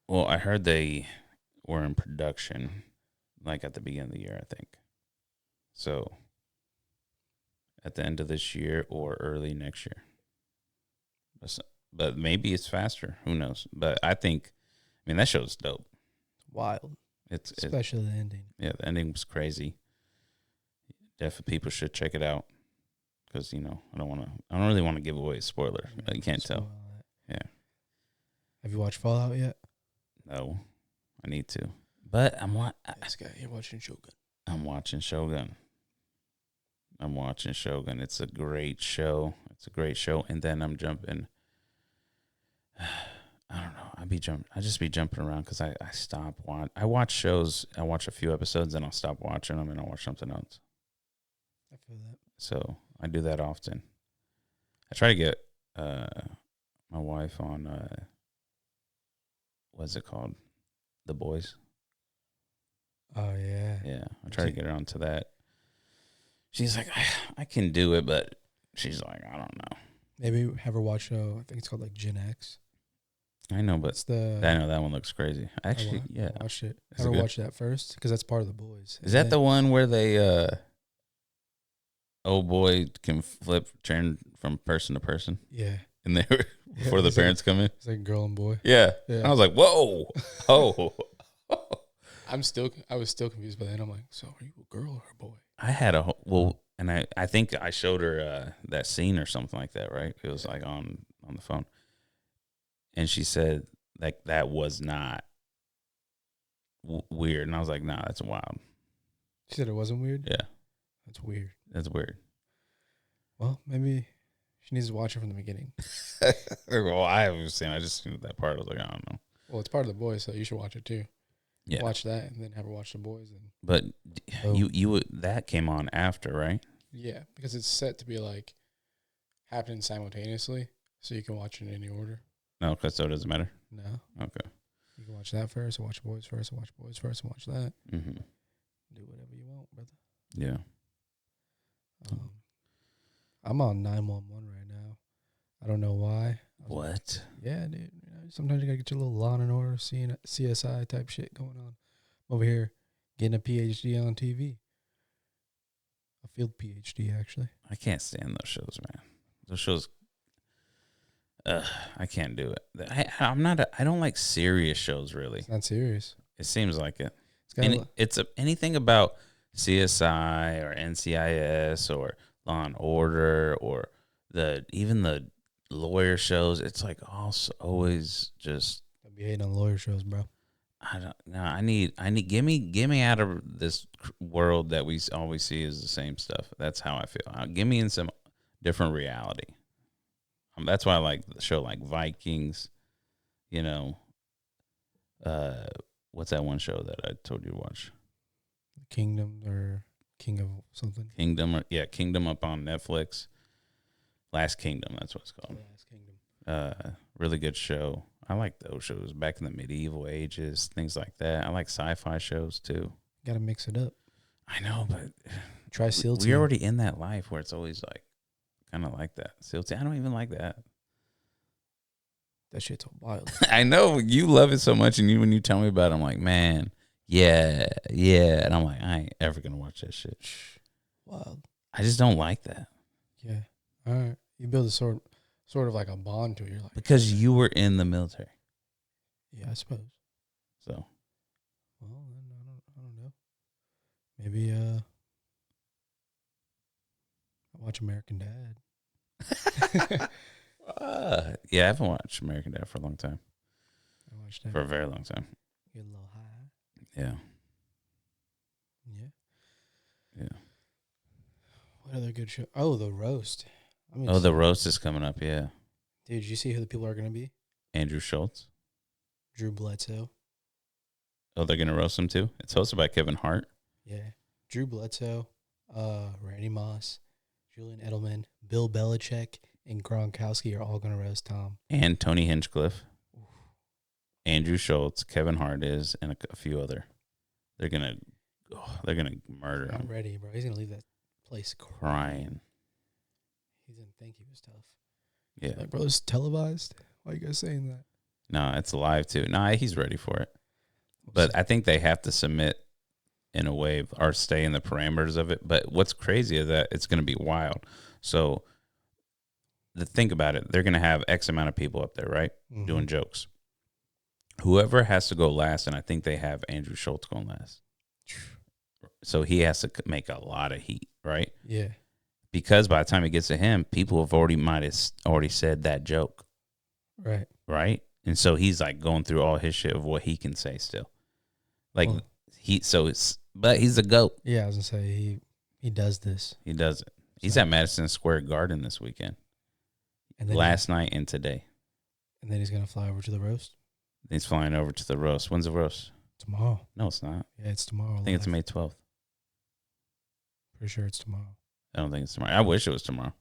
Speaker 1: Well, I heard they were in production. like at the beginning of the year, I think. So at the end of this year or early next year. But maybe it's faster. Who knows? But I mean, that show's dope.
Speaker 2: Wild. Especially the ending.
Speaker 1: Yeah, the ending was crazy. Definitely people should check it out. Because, I don't really want to give away a spoiler. You can't tell. Yeah.
Speaker 2: Have you watched Fallout yet?
Speaker 1: No. I need to. But
Speaker 2: This guy, you're watching Shogun.
Speaker 1: I'm watching Shogun. It's a great show. And then I'm jumping. I don't know. I just be jumping around because I stop watch. I watch shows. I watch a few episodes, and I'll stop watching them, and I'll watch something else.
Speaker 2: I feel that.
Speaker 1: So I do that often. I try to get my wife on what's it called? The Boys.
Speaker 2: Oh yeah.
Speaker 1: Yeah, I try to get her onto that. She's like, I can do it, but she's like, I don't know.
Speaker 2: Maybe have her watch I think it's called like Gen X.
Speaker 1: I know, but I know that one looks crazy. Actually, yeah.
Speaker 2: I watched it. Have her watch that first because that's part of The Boys.
Speaker 1: Is that the one where they old boy can turn from person to person?
Speaker 2: Yeah.
Speaker 1: And they were before the parents come in?
Speaker 2: It's like girl and boy.
Speaker 1: Yeah. And I was like, whoa. Oh.
Speaker 2: I was still confused by that. I'm like, so are you a girl or a boy?
Speaker 1: I had and I think I showed her that scene or something like that, right? It was like on the phone. And she said like that was not weird. And I was like, nah, that's wild.
Speaker 2: She said it wasn't weird?
Speaker 1: Yeah.
Speaker 2: That's weird.
Speaker 1: That's weird.
Speaker 2: Well, maybe she needs to watch it from the beginning.
Speaker 1: Well, I haven't seen it. I just seen that part. I was like, I don't know.
Speaker 2: Well, it's part of The Boys, so you should watch it too.
Speaker 1: Yeah.
Speaker 2: Watch that and then have her watch The Boys.
Speaker 1: But you would, that came on after, right?
Speaker 2: Yeah, because it's set to be like happening simultaneously, so you can watch it in any order.
Speaker 1: No, because so it doesn't matter?
Speaker 2: No.
Speaker 1: Okay.
Speaker 2: You can watch that first, and watch Boys first, and watch Boys first, and watch that.
Speaker 1: Mm-hmm.
Speaker 2: Do whatever you want, brother.
Speaker 1: Yeah.
Speaker 2: I'm on 911 right now. I don't know why.
Speaker 1: What?
Speaker 2: Yeah, dude. Sometimes you gotta get your little Law and Order, CSI type shit going on. Over here, getting a PhD on TV. A field PhD, actually.
Speaker 1: I can't stand those shows, man. Those shows, I can't do it. I don't like serious shows, really.
Speaker 2: It's not serious.
Speaker 1: It seems like it. It's anything about CSI or NCIS or Law and Order or even the lawyer shows. It's like also always just.
Speaker 2: Don't be hating on lawyer shows, bro.
Speaker 1: I don't know. I need give me out of this world that we always see as the same stuff. That's how I feel. Give me in some different reality. That's why I like the show like Vikings. What's that one show that I told you to watch?
Speaker 2: Kingdom or King of something.
Speaker 1: Kingdom up on Netflix. Last Kingdom, that's what it's called.
Speaker 2: Last Kingdom.
Speaker 1: Really good show. I like those shows back in the medieval ages, things like that. I like sci-fi shows too.
Speaker 2: Gotta mix it up.
Speaker 1: I know, but
Speaker 2: try SEAL Team.
Speaker 1: We're already in that life where it's always like kind of like that. SEAL Team. I don't even like that.
Speaker 2: That shit's wild.
Speaker 1: I know you love it so much, and when you tell me about it, I'm like, man, yeah, and I'm like, I ain't ever gonna watch that shit.
Speaker 2: Wild.
Speaker 1: I just don't like that.
Speaker 2: Yeah. All right. You build a sort of like a bond to it. You're like,
Speaker 1: because you were in the military.
Speaker 2: Yeah, I suppose.
Speaker 1: So.
Speaker 2: Well, I don't know. Maybe I watch American Dad.
Speaker 1: Yeah, I haven't watched American Dad for a long time.
Speaker 2: I watched that
Speaker 1: for a very long time.
Speaker 2: Get a little high.
Speaker 1: Yeah.
Speaker 2: Yeah. What other good show? Oh, The Roast.
Speaker 1: The Roast is coming up. Yeah.
Speaker 2: Dude, did you see who the people are going to be?
Speaker 1: Andrew Schultz.
Speaker 2: Drew Bledsoe.
Speaker 1: Oh, they're going to roast him too? It's hosted by Kevin Hart.
Speaker 2: Yeah. Drew Bledsoe, Randy Moss, Julian Edelman, Bill Belichick, and Gronkowski are all going to roast Tom.
Speaker 1: And Tony Hinchcliffe. Oof. Andrew Schultz, Kevin Hart is, and a few other. They're going to murder him.
Speaker 2: I'm ready, bro. He's going to leave that place
Speaker 1: crying.
Speaker 2: He didn't think he was tough.
Speaker 1: Yeah.
Speaker 2: Like, bro, it's televised. Why are you guys saying that?
Speaker 1: No, it's live too. No, he's ready for it. But I think they have to submit in a way or stay in the parameters of it. But what's crazy is that it's going to be wild. So think about it. They're going to have X amount of people up there, right?
Speaker 2: Mm-hmm.
Speaker 1: Doing jokes. Whoever has to go last, and I think they have Andrew Schultz going last. So he has to make a lot of heat, right?
Speaker 2: Yeah.
Speaker 1: Because by the time it gets to him, people have might have already said that joke.
Speaker 2: Right.
Speaker 1: Right? And so he's like going through all his shit of what he can say still. Like but he's a GOAT.
Speaker 2: Yeah, I was gonna say he does this.
Speaker 1: He does it. He's at Madison Square Garden this weekend.
Speaker 2: And then
Speaker 1: last night and today.
Speaker 2: And then he's gonna fly over to the roast.
Speaker 1: He's flying over to the roast. When's the roast?
Speaker 2: Tomorrow.
Speaker 1: No, it's not.
Speaker 2: Yeah, it's tomorrow.
Speaker 1: I think it's May 12th.
Speaker 2: Pretty sure it's tomorrow.
Speaker 1: I don't think it's tomorrow. I wish it was tomorrow.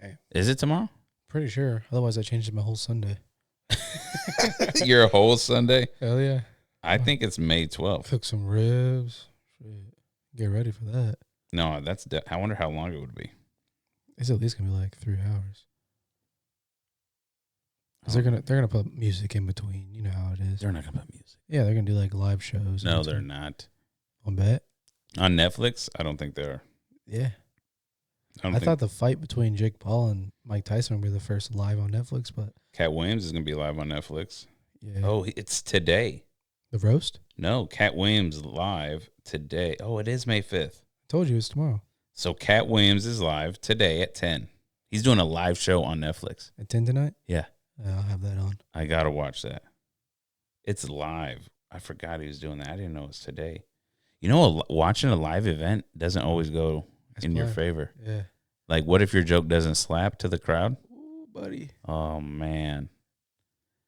Speaker 2: Damn.
Speaker 1: Is it tomorrow?
Speaker 2: Pretty sure. Otherwise, I changed my whole Sunday.
Speaker 1: Your whole Sunday?
Speaker 2: Hell yeah.
Speaker 1: I think it's May 12th.
Speaker 2: Cook some ribs. Shit. Get ready for that.
Speaker 1: No, I wonder how long it would be.
Speaker 2: It's at least gonna be like 3 hours. Cause they're gonna put music in between. You know how it is.
Speaker 1: They're not gonna put music.
Speaker 2: Yeah, they're gonna do like live shows.
Speaker 1: No, they're not.
Speaker 2: I'll bet.
Speaker 1: On Netflix, I don't think they are.
Speaker 2: Yeah. I thought the fight between Jake Paul and Mike Tyson would be the first live on Netflix, but
Speaker 1: Cat Williams is gonna be live on Netflix.
Speaker 2: yeah.
Speaker 1: Oh, it's today.
Speaker 2: The roast?
Speaker 1: No, Cat Williams live today. Oh, it is May 5th.
Speaker 2: I told you it's tomorrow.
Speaker 1: So Cat Williams is live today at 10. He's doing a live show on Netflix.
Speaker 2: At 10 tonight?
Speaker 1: Yeah.
Speaker 2: I'll have that on.
Speaker 1: I got to watch that. It's live. I forgot he was doing that. I didn't know it was today. You know, watching a live event doesn't always go in your favor.
Speaker 2: Yeah.
Speaker 1: Like, what if your joke doesn't slap to the crowd?
Speaker 2: Ooh, buddy.
Speaker 1: Oh, man.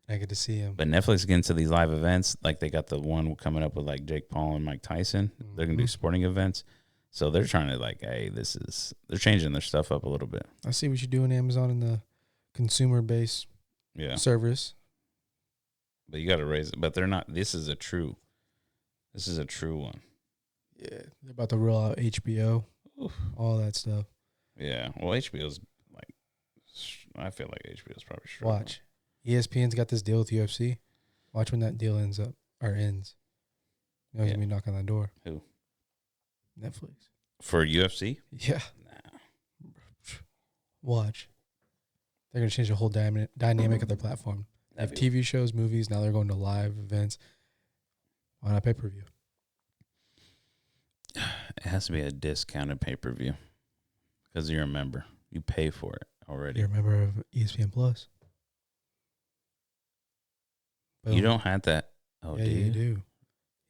Speaker 2: I get to see him.
Speaker 1: But Netflix getting to these live events, like they got the one coming up with like Jake Paul and Mike Tyson. Mm-hmm. They're going to do sporting events. So they're trying to like, hey, they're changing their stuff up a little bit.
Speaker 2: I see what you do in Amazon in the consumer base service.
Speaker 1: But you got to raise it. But they're not, this is a true one.
Speaker 2: Yeah. They're about to roll out HBO, all that stuff.
Speaker 1: Yeah. Well, HBO's like, I feel like HBO's probably struggling.
Speaker 2: Watch. ESPN's got this deal with UFC. Watch when that deal ends. You know he's going to be knocking on that door.
Speaker 1: Who?
Speaker 2: Netflix.
Speaker 1: For UFC?
Speaker 2: Yeah.
Speaker 1: Nah.
Speaker 2: Watch. They're going to change the whole dynamic of their platform. They have TV shows, movies. Now they're going to live events. Why not pay-per-view?
Speaker 1: It has to be a discounted pay-per-view because you're a member. You pay for it already.
Speaker 2: You're a member of ESPN Plus. Boom.
Speaker 1: You don't have that. Oh,
Speaker 2: yeah,
Speaker 1: do
Speaker 2: you do.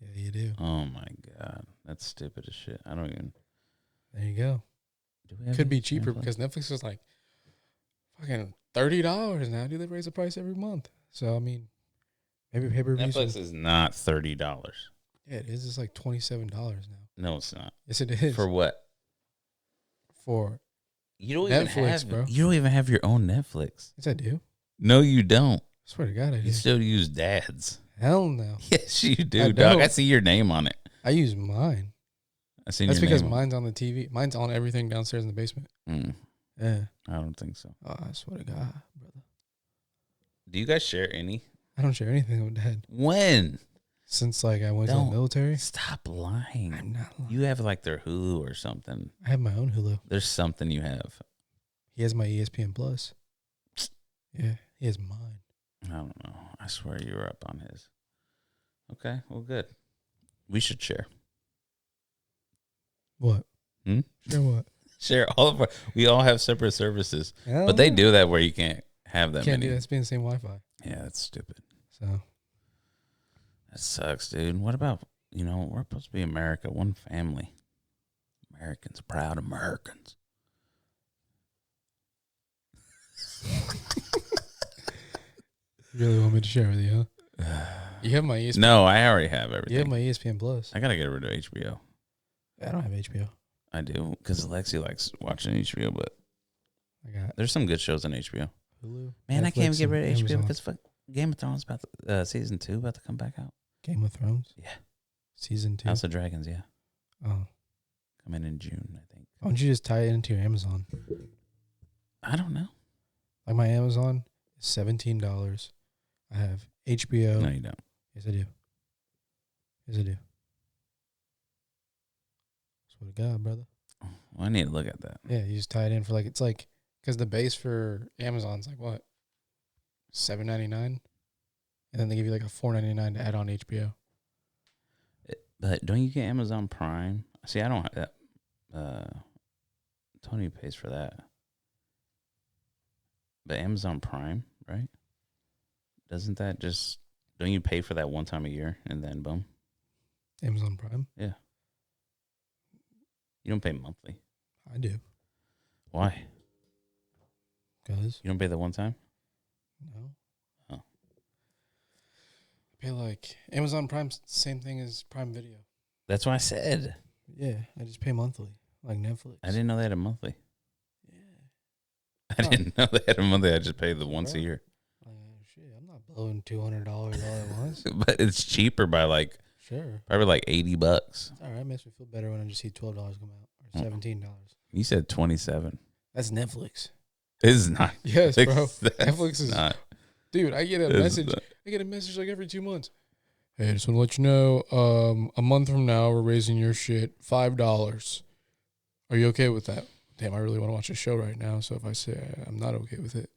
Speaker 2: Yeah, you do.
Speaker 1: Oh, my God. That's stupid as shit. I don't even.
Speaker 2: There you go. Could be cheaper because Netflix is like fucking $30 now. Do they raise the price every month? So, I mean, maybe pay-per-view.
Speaker 1: Netflix is not $30.
Speaker 2: Yeah, it is. It's like $27 now.
Speaker 1: No, it's not.
Speaker 2: Yes, it is.
Speaker 1: For what?
Speaker 2: For
Speaker 1: you don't
Speaker 2: Netflix,
Speaker 1: even have,
Speaker 2: bro.
Speaker 1: You don't even have your own Netflix.
Speaker 2: Yes, I do.
Speaker 1: No, you don't.
Speaker 2: I swear to God, I do.
Speaker 1: You still use Dad's.
Speaker 2: Hell no.
Speaker 1: Yes, you do, dog. I see your name on it.
Speaker 2: I use mine.
Speaker 1: I see.
Speaker 2: That's because mine's on the TV. Mine's on everything downstairs in the basement. Yeah.
Speaker 1: I don't think so.
Speaker 2: Oh, I swear to God, brother.
Speaker 1: Do you guys share any?
Speaker 2: I don't share anything with Dad.
Speaker 1: When?
Speaker 2: Since like I went to the military.
Speaker 1: Stop lying.
Speaker 2: I'm not lying.
Speaker 1: You have like their Hulu or something.
Speaker 2: I have my own Hulu.
Speaker 1: There's something you have.
Speaker 2: He has my ESPN Plus. Yeah, he has mine.
Speaker 1: I don't know. I swear you were up on his. Okay, well, good. We should share.
Speaker 2: What? Share what?
Speaker 1: Share all of our. We all have separate services, but they do that where you can't have that.
Speaker 2: Can't do that. It's being the same Wi-Fi.
Speaker 1: Yeah, that's stupid.
Speaker 2: So
Speaker 1: that sucks, dude. What about we're supposed to be America, one family. Americans, proud Americans.
Speaker 2: You really want me to share with you, huh? You have my ESPN.
Speaker 1: No, I already have everything.
Speaker 2: You have my ESPN Plus.
Speaker 1: I gotta get rid of HBO.
Speaker 2: I don't have HBO.
Speaker 1: I do because Alexi likes watching HBO, but there's some good shows on HBO.
Speaker 2: Hulu.
Speaker 1: Man,
Speaker 2: Netflix,
Speaker 1: I can't get rid of
Speaker 2: Amazon.
Speaker 1: HBO because Game of Thrones season 2 about to come back out.
Speaker 2: Game of Thrones.
Speaker 1: Yeah,
Speaker 2: season 2.
Speaker 1: House of Dragons. Yeah.
Speaker 2: Oh,
Speaker 1: coming in June, I think.
Speaker 2: Why don't you just tie it into your Amazon?
Speaker 1: I don't know.
Speaker 2: Like my Amazon is $17. I have HBO.
Speaker 1: No, you don't.
Speaker 2: Yes, I do. Yes, I do. Swear to God, brother.
Speaker 1: Well, I need to look at that.
Speaker 2: Yeah, you just tie it in for it's because the base for Amazon's what, $7.99, and then they give you a $4.99 to add on HBO.
Speaker 1: But don't you get Amazon Prime? See, I don't have that. Tony pays for that. But Amazon Prime, right? Doesn't that don't you pay for that one time a year and then boom?
Speaker 2: Amazon Prime?
Speaker 1: Yeah. You don't pay monthly.
Speaker 2: I do.
Speaker 1: Why?
Speaker 2: Because?
Speaker 1: You don't pay the one time?
Speaker 2: No.
Speaker 1: Oh.
Speaker 2: I pay Amazon Prime's the same thing as Prime Video.
Speaker 1: That's what I said.
Speaker 2: Yeah, I just pay monthly, like Netflix.
Speaker 1: I didn't know they had a monthly.
Speaker 2: Yeah.
Speaker 1: I didn't know they had a monthly. I just paid the once a year.
Speaker 2: Shit, I'm not blowing $200 all at once.
Speaker 1: But it's cheaper by
Speaker 2: Sure.
Speaker 1: probably $80.
Speaker 2: It's all right. It makes me feel better when I just see $12 come out or $17.
Speaker 1: You said 27.
Speaker 2: That's Netflix.
Speaker 1: It's not.
Speaker 2: Yes, bro.
Speaker 1: That's
Speaker 2: Netflix is
Speaker 1: not.
Speaker 2: Dude, I get a
Speaker 1: It's
Speaker 2: message.
Speaker 1: not.
Speaker 2: I get a message every 2 months. Hey, I just want to let you know, a month from now, we're raising your shit $5. Are you okay with that? Damn, I really want to watch a show right now. So if I say I'm not okay with it,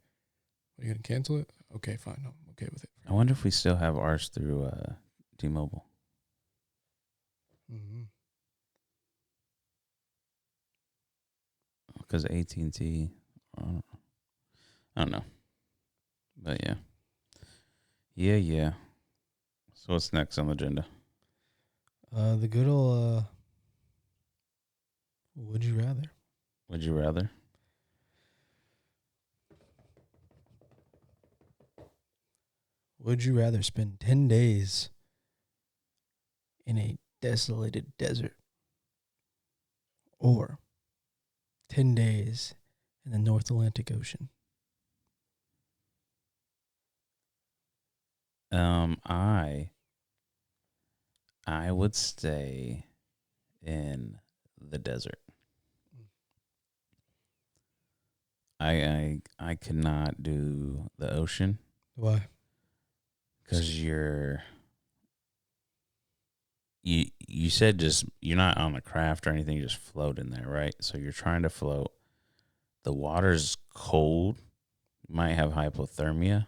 Speaker 2: are you going to cancel it? Okay, fine. No, I'm okay with it.
Speaker 1: I wonder if we still have ours through T-Mobile.
Speaker 2: Mm-hmm.
Speaker 1: Because AT&T, I don't know. But yeah. Yeah. So what's next on the agenda?
Speaker 2: The good old, would you rather?
Speaker 1: Would you rather?
Speaker 2: Would you rather spend 10 days in a desolated desert or 10 days in the North Atlantic Ocean?
Speaker 1: I would stay in the desert. I could not do the ocean.
Speaker 2: Why?
Speaker 1: Because you said just you're not on a craft or anything, you just float in there, right? So you're trying to float. The water's cold. You might have hypothermia.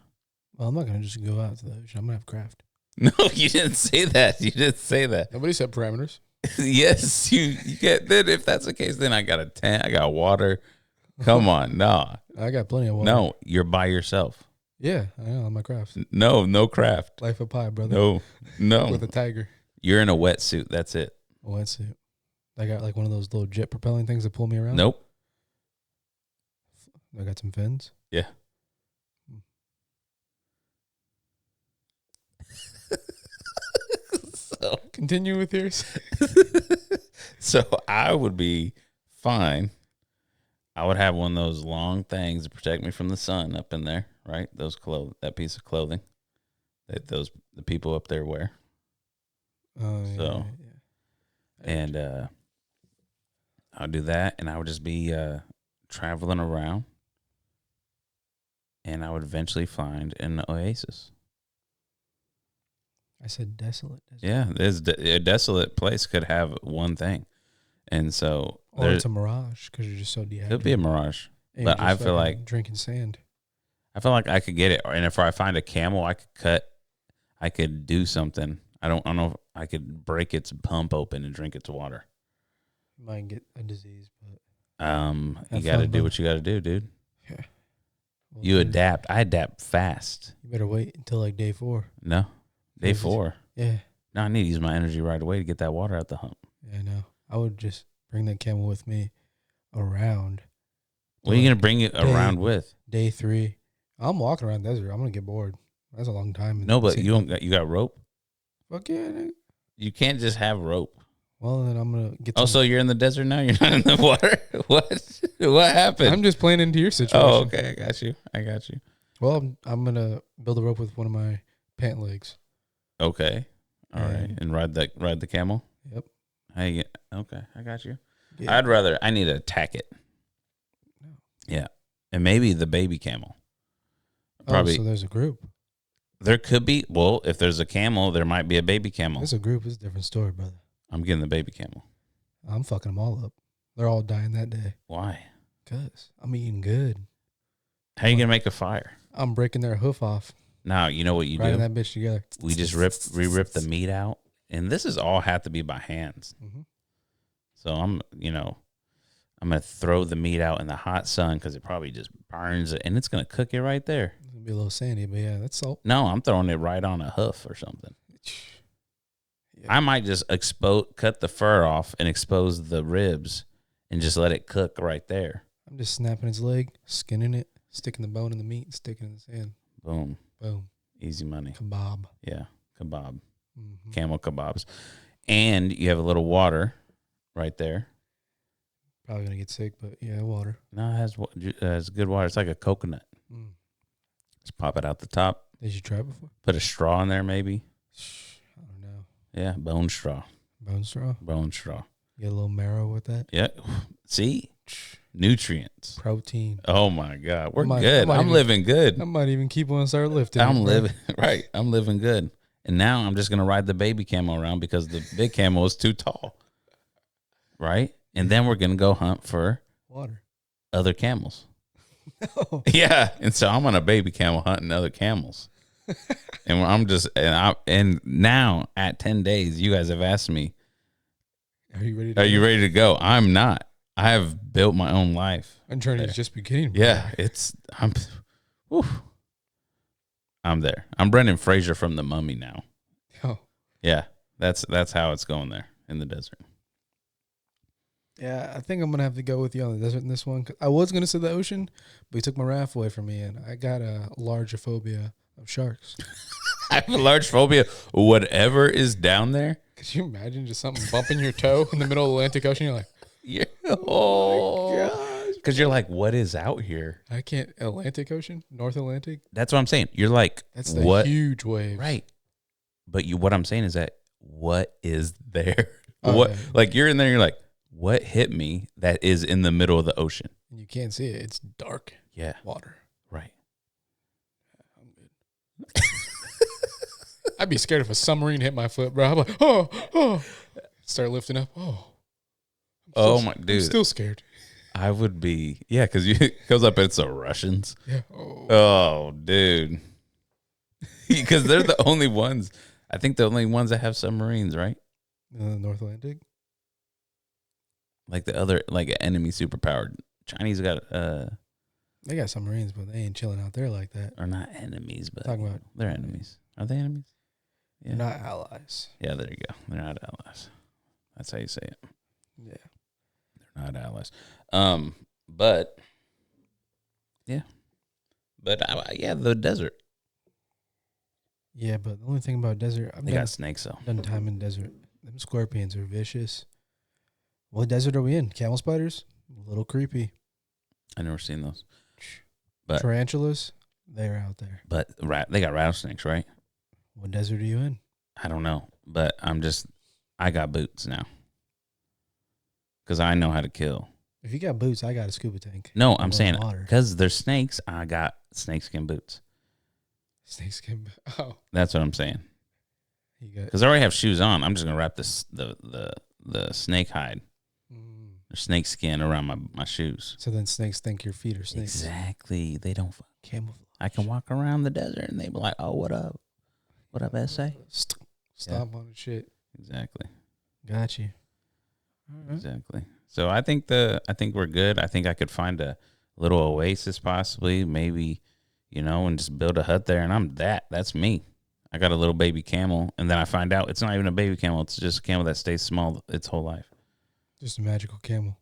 Speaker 2: Well, I'm not going to just go out to the ocean. I'm going to have craft.
Speaker 1: No, you didn't say that. You didn't say that.
Speaker 2: Nobody said parameters.
Speaker 1: Yes, you get. Then if that's the case, then I got a tent. I got water. Come on, no.
Speaker 2: I got plenty of water.
Speaker 1: No, you're by yourself.
Speaker 2: Yeah, I know. I'm a craft.
Speaker 1: No craft.
Speaker 2: Life of pie, brother.
Speaker 1: No.
Speaker 2: With a tiger.
Speaker 1: You're in a wetsuit. That's it.
Speaker 2: A wetsuit. I got one of those little jet propelling things that pull me around.
Speaker 1: Nope.
Speaker 2: I got some fins.
Speaker 1: Yeah. So
Speaker 2: continue with yours.
Speaker 1: So I would be fine. I would have one of those long things to protect me from the sun up in there, right? That piece of clothing that the people up there wear.
Speaker 2: Oh,
Speaker 1: so,
Speaker 2: yeah.
Speaker 1: And I'll do that, and I would just be traveling around, and I would eventually find an oasis.
Speaker 2: I said desolate.
Speaker 1: Yeah, a desolate place could have one thing, and so
Speaker 2: or it's a mirage because you're just so dehydrated.
Speaker 1: Could be a mirage,
Speaker 2: and
Speaker 1: but I feel like
Speaker 2: drinking sand.
Speaker 1: I feel like I could get it, and if I find a camel, I could do something. I don't know if I could break its pump open and drink its water.
Speaker 2: You might get a disease, but
Speaker 1: you got to do what you got to do, dude.
Speaker 2: Yeah. Well,
Speaker 1: You adapt. I adapt fast.
Speaker 2: You better wait until day 4.
Speaker 1: No, day 4.
Speaker 2: Yeah.
Speaker 1: No, I need to use my energy right away to get that water out the hump.
Speaker 2: Yeah, no. I would just bring that camel with me around.
Speaker 1: What are you gonna bring it around with?
Speaker 2: Day 3. I'm walking around the desert. I'm gonna get bored. That's a long time.
Speaker 1: No, but you got rope.
Speaker 2: Fuck yeah. Dude.
Speaker 1: You can't just have rope.
Speaker 2: Well, then I'm gonna get.
Speaker 1: Oh, so you're in the desert now? You're not in the water? What happened?
Speaker 2: I'm just playing into your situation.
Speaker 1: Oh, okay. I got you.
Speaker 2: Well, I'm gonna build a rope with one of my pant legs.
Speaker 1: Okay. All right. And ride the camel.
Speaker 2: Yep.
Speaker 1: Okay. I got you.
Speaker 2: Yeah.
Speaker 1: I need to attack it.
Speaker 2: No.
Speaker 1: Yeah. And maybe the baby camel. Probably.
Speaker 2: Oh, so there's a group.
Speaker 1: There could be. Well, if there's a camel, there might be a baby camel.
Speaker 2: There's a group. It's a different story, brother.
Speaker 1: I'm getting the baby camel.
Speaker 2: I'm fucking them all up. They're all dying that day.
Speaker 1: Why?
Speaker 2: Because I'm eating good.
Speaker 1: How you gonna make a fire?
Speaker 2: I'm breaking their hoof off.
Speaker 1: No, you know what you
Speaker 2: Riding
Speaker 1: do?
Speaker 2: that bitch together.
Speaker 1: We just rip the meat out, and this is all have to be by hands.
Speaker 2: Mm-hmm.
Speaker 1: So I'm gonna throw the meat out in the hot sun because it probably just burns it, and it's gonna cook it right there.
Speaker 2: It's gonna be a little sandy, but yeah, that's salt.
Speaker 1: No, I'm throwing it right on a hoof or something.
Speaker 2: Yeah.
Speaker 1: I might just cut the fur off and expose the ribs, and just let it cook right there.
Speaker 2: I'm just snapping its leg, skinning it, sticking the bone in the meat, and sticking it in the sand.
Speaker 1: Boom.
Speaker 2: Boom.
Speaker 1: Easy money.
Speaker 2: Kebab.
Speaker 1: Yeah, kebab.
Speaker 2: Mm-hmm.
Speaker 1: Camel kebabs. And you have a little water right there.
Speaker 2: Probably gonna get sick, but yeah, water.
Speaker 1: No, it has good water. It's like a coconut.
Speaker 2: Mm.
Speaker 1: Just pop it out the top.
Speaker 2: Did you try it before?
Speaker 1: Put a straw in there, maybe.
Speaker 2: I don't know.
Speaker 1: Yeah, bone straw.
Speaker 2: Bone straw.
Speaker 1: Bone straw.
Speaker 2: Get a little marrow with that.
Speaker 1: Yeah. See? Nutrients.
Speaker 2: Protein.
Speaker 1: Oh, my God. We're
Speaker 2: I
Speaker 1: good. I'm living good.
Speaker 2: I might even keep one and start lifting.
Speaker 1: I'm living. Right. I'm living good. And now I'm just going to ride the baby camel around because the big camel is too tall. Right? And then we're going to go hunt for
Speaker 2: water.
Speaker 1: Other camels.
Speaker 2: No.
Speaker 1: Yeah. And so I'm on a baby camel hunting other camels. And I'm just, and now at 10 days, you guys have asked me,
Speaker 2: Are you ready to
Speaker 1: Are you ready to go? I'm not. I have built my own life.
Speaker 2: My journey is just beginning.
Speaker 1: Yeah, I'm there. I'm Brendan Fraser from The Mummy now.
Speaker 2: Oh.
Speaker 1: Yeah, that's how it's going there in the desert.
Speaker 2: Yeah, I think I'm gonna have to go with you on the desert in this one. 'Cause I was gonna say the ocean, but you took my raft away from me, and I got a large phobia of sharks.
Speaker 1: I have a large phobia. Whatever is down there.
Speaker 2: Could you imagine just something bumping your toe in the middle of the Atlantic Ocean? You're like,
Speaker 1: Yeah. Oh, because you're like, what is out here?
Speaker 2: I can't. Atlantic Ocean, North Atlantic.
Speaker 1: That's what I'm saying. You're like,
Speaker 2: That's the
Speaker 1: what?
Speaker 2: huge wave,
Speaker 1: Right. But what I'm saying is that what is there?
Speaker 2: Oh,
Speaker 1: What
Speaker 2: yeah.
Speaker 1: like you're in there? You're like, what hit me that is in the middle of the ocean?
Speaker 2: And you can't see it. It's dark
Speaker 1: Yeah.
Speaker 2: water.
Speaker 1: Right.
Speaker 2: I'm good. I'd be scared if a submarine hit my foot, bro. I'm like, oh. Start lifting up.
Speaker 1: Oh my
Speaker 2: I'm
Speaker 1: dude.
Speaker 2: still scared.
Speaker 1: I would be, yeah, because it goes up, it's the Russians.
Speaker 2: Yeah.
Speaker 1: Oh, dude. Because they're the only ones, I think the only ones that have submarines, right?
Speaker 2: North Atlantic.
Speaker 1: Like the other, like enemy superpowered. Chinese got,
Speaker 2: They got submarines, but they ain't chilling out there like that.
Speaker 1: or not enemies, but
Speaker 2: Talking about
Speaker 1: they're enemies. Are they enemies?
Speaker 2: They're not allies.
Speaker 1: Yeah, there you go. They're not allies. That's how you say it.
Speaker 2: Yeah.
Speaker 1: They're not allies. But yeah, the desert.
Speaker 2: Yeah, but the only thing about desert, I've
Speaker 1: They got snakes though.
Speaker 2: done time in desert. Them scorpions are vicious. What desert are we in? Camel spiders? A little creepy.
Speaker 1: I never seen those. But
Speaker 2: Tarantulas? They're out there.
Speaker 1: But they got rattlesnakes, right?
Speaker 2: What desert are you in?
Speaker 1: I don't know, but I got boots now because I know how to kill.
Speaker 2: If you got boots, I got a scuba tank.
Speaker 1: No, I'm saying
Speaker 2: water.
Speaker 1: because there's snakes, I got snakeskin boots.
Speaker 2: Snakeskin. Oh,
Speaker 1: That's what I'm saying.
Speaker 2: you got.
Speaker 1: Because I already have shoes on. I'm just gonna wrap the snake hide or snake skin around my shoes.
Speaker 2: So then snakes think your feet are snakes.
Speaker 1: Exactly. They don't.
Speaker 2: Camouflage.
Speaker 1: I can walk around the desert and they be like, "Oh, what up? What up, SA?"
Speaker 2: Stomp on the shit.
Speaker 1: Exactly.
Speaker 2: Got you. All right.
Speaker 1: Exactly. So I think we're good. I think I could find a little oasis possibly, maybe, and just build a hut there. And that's me. I got a little baby camel, and then I find out it's not even a baby camel. It's just a camel that stays small its whole life.
Speaker 2: Just a magical camel.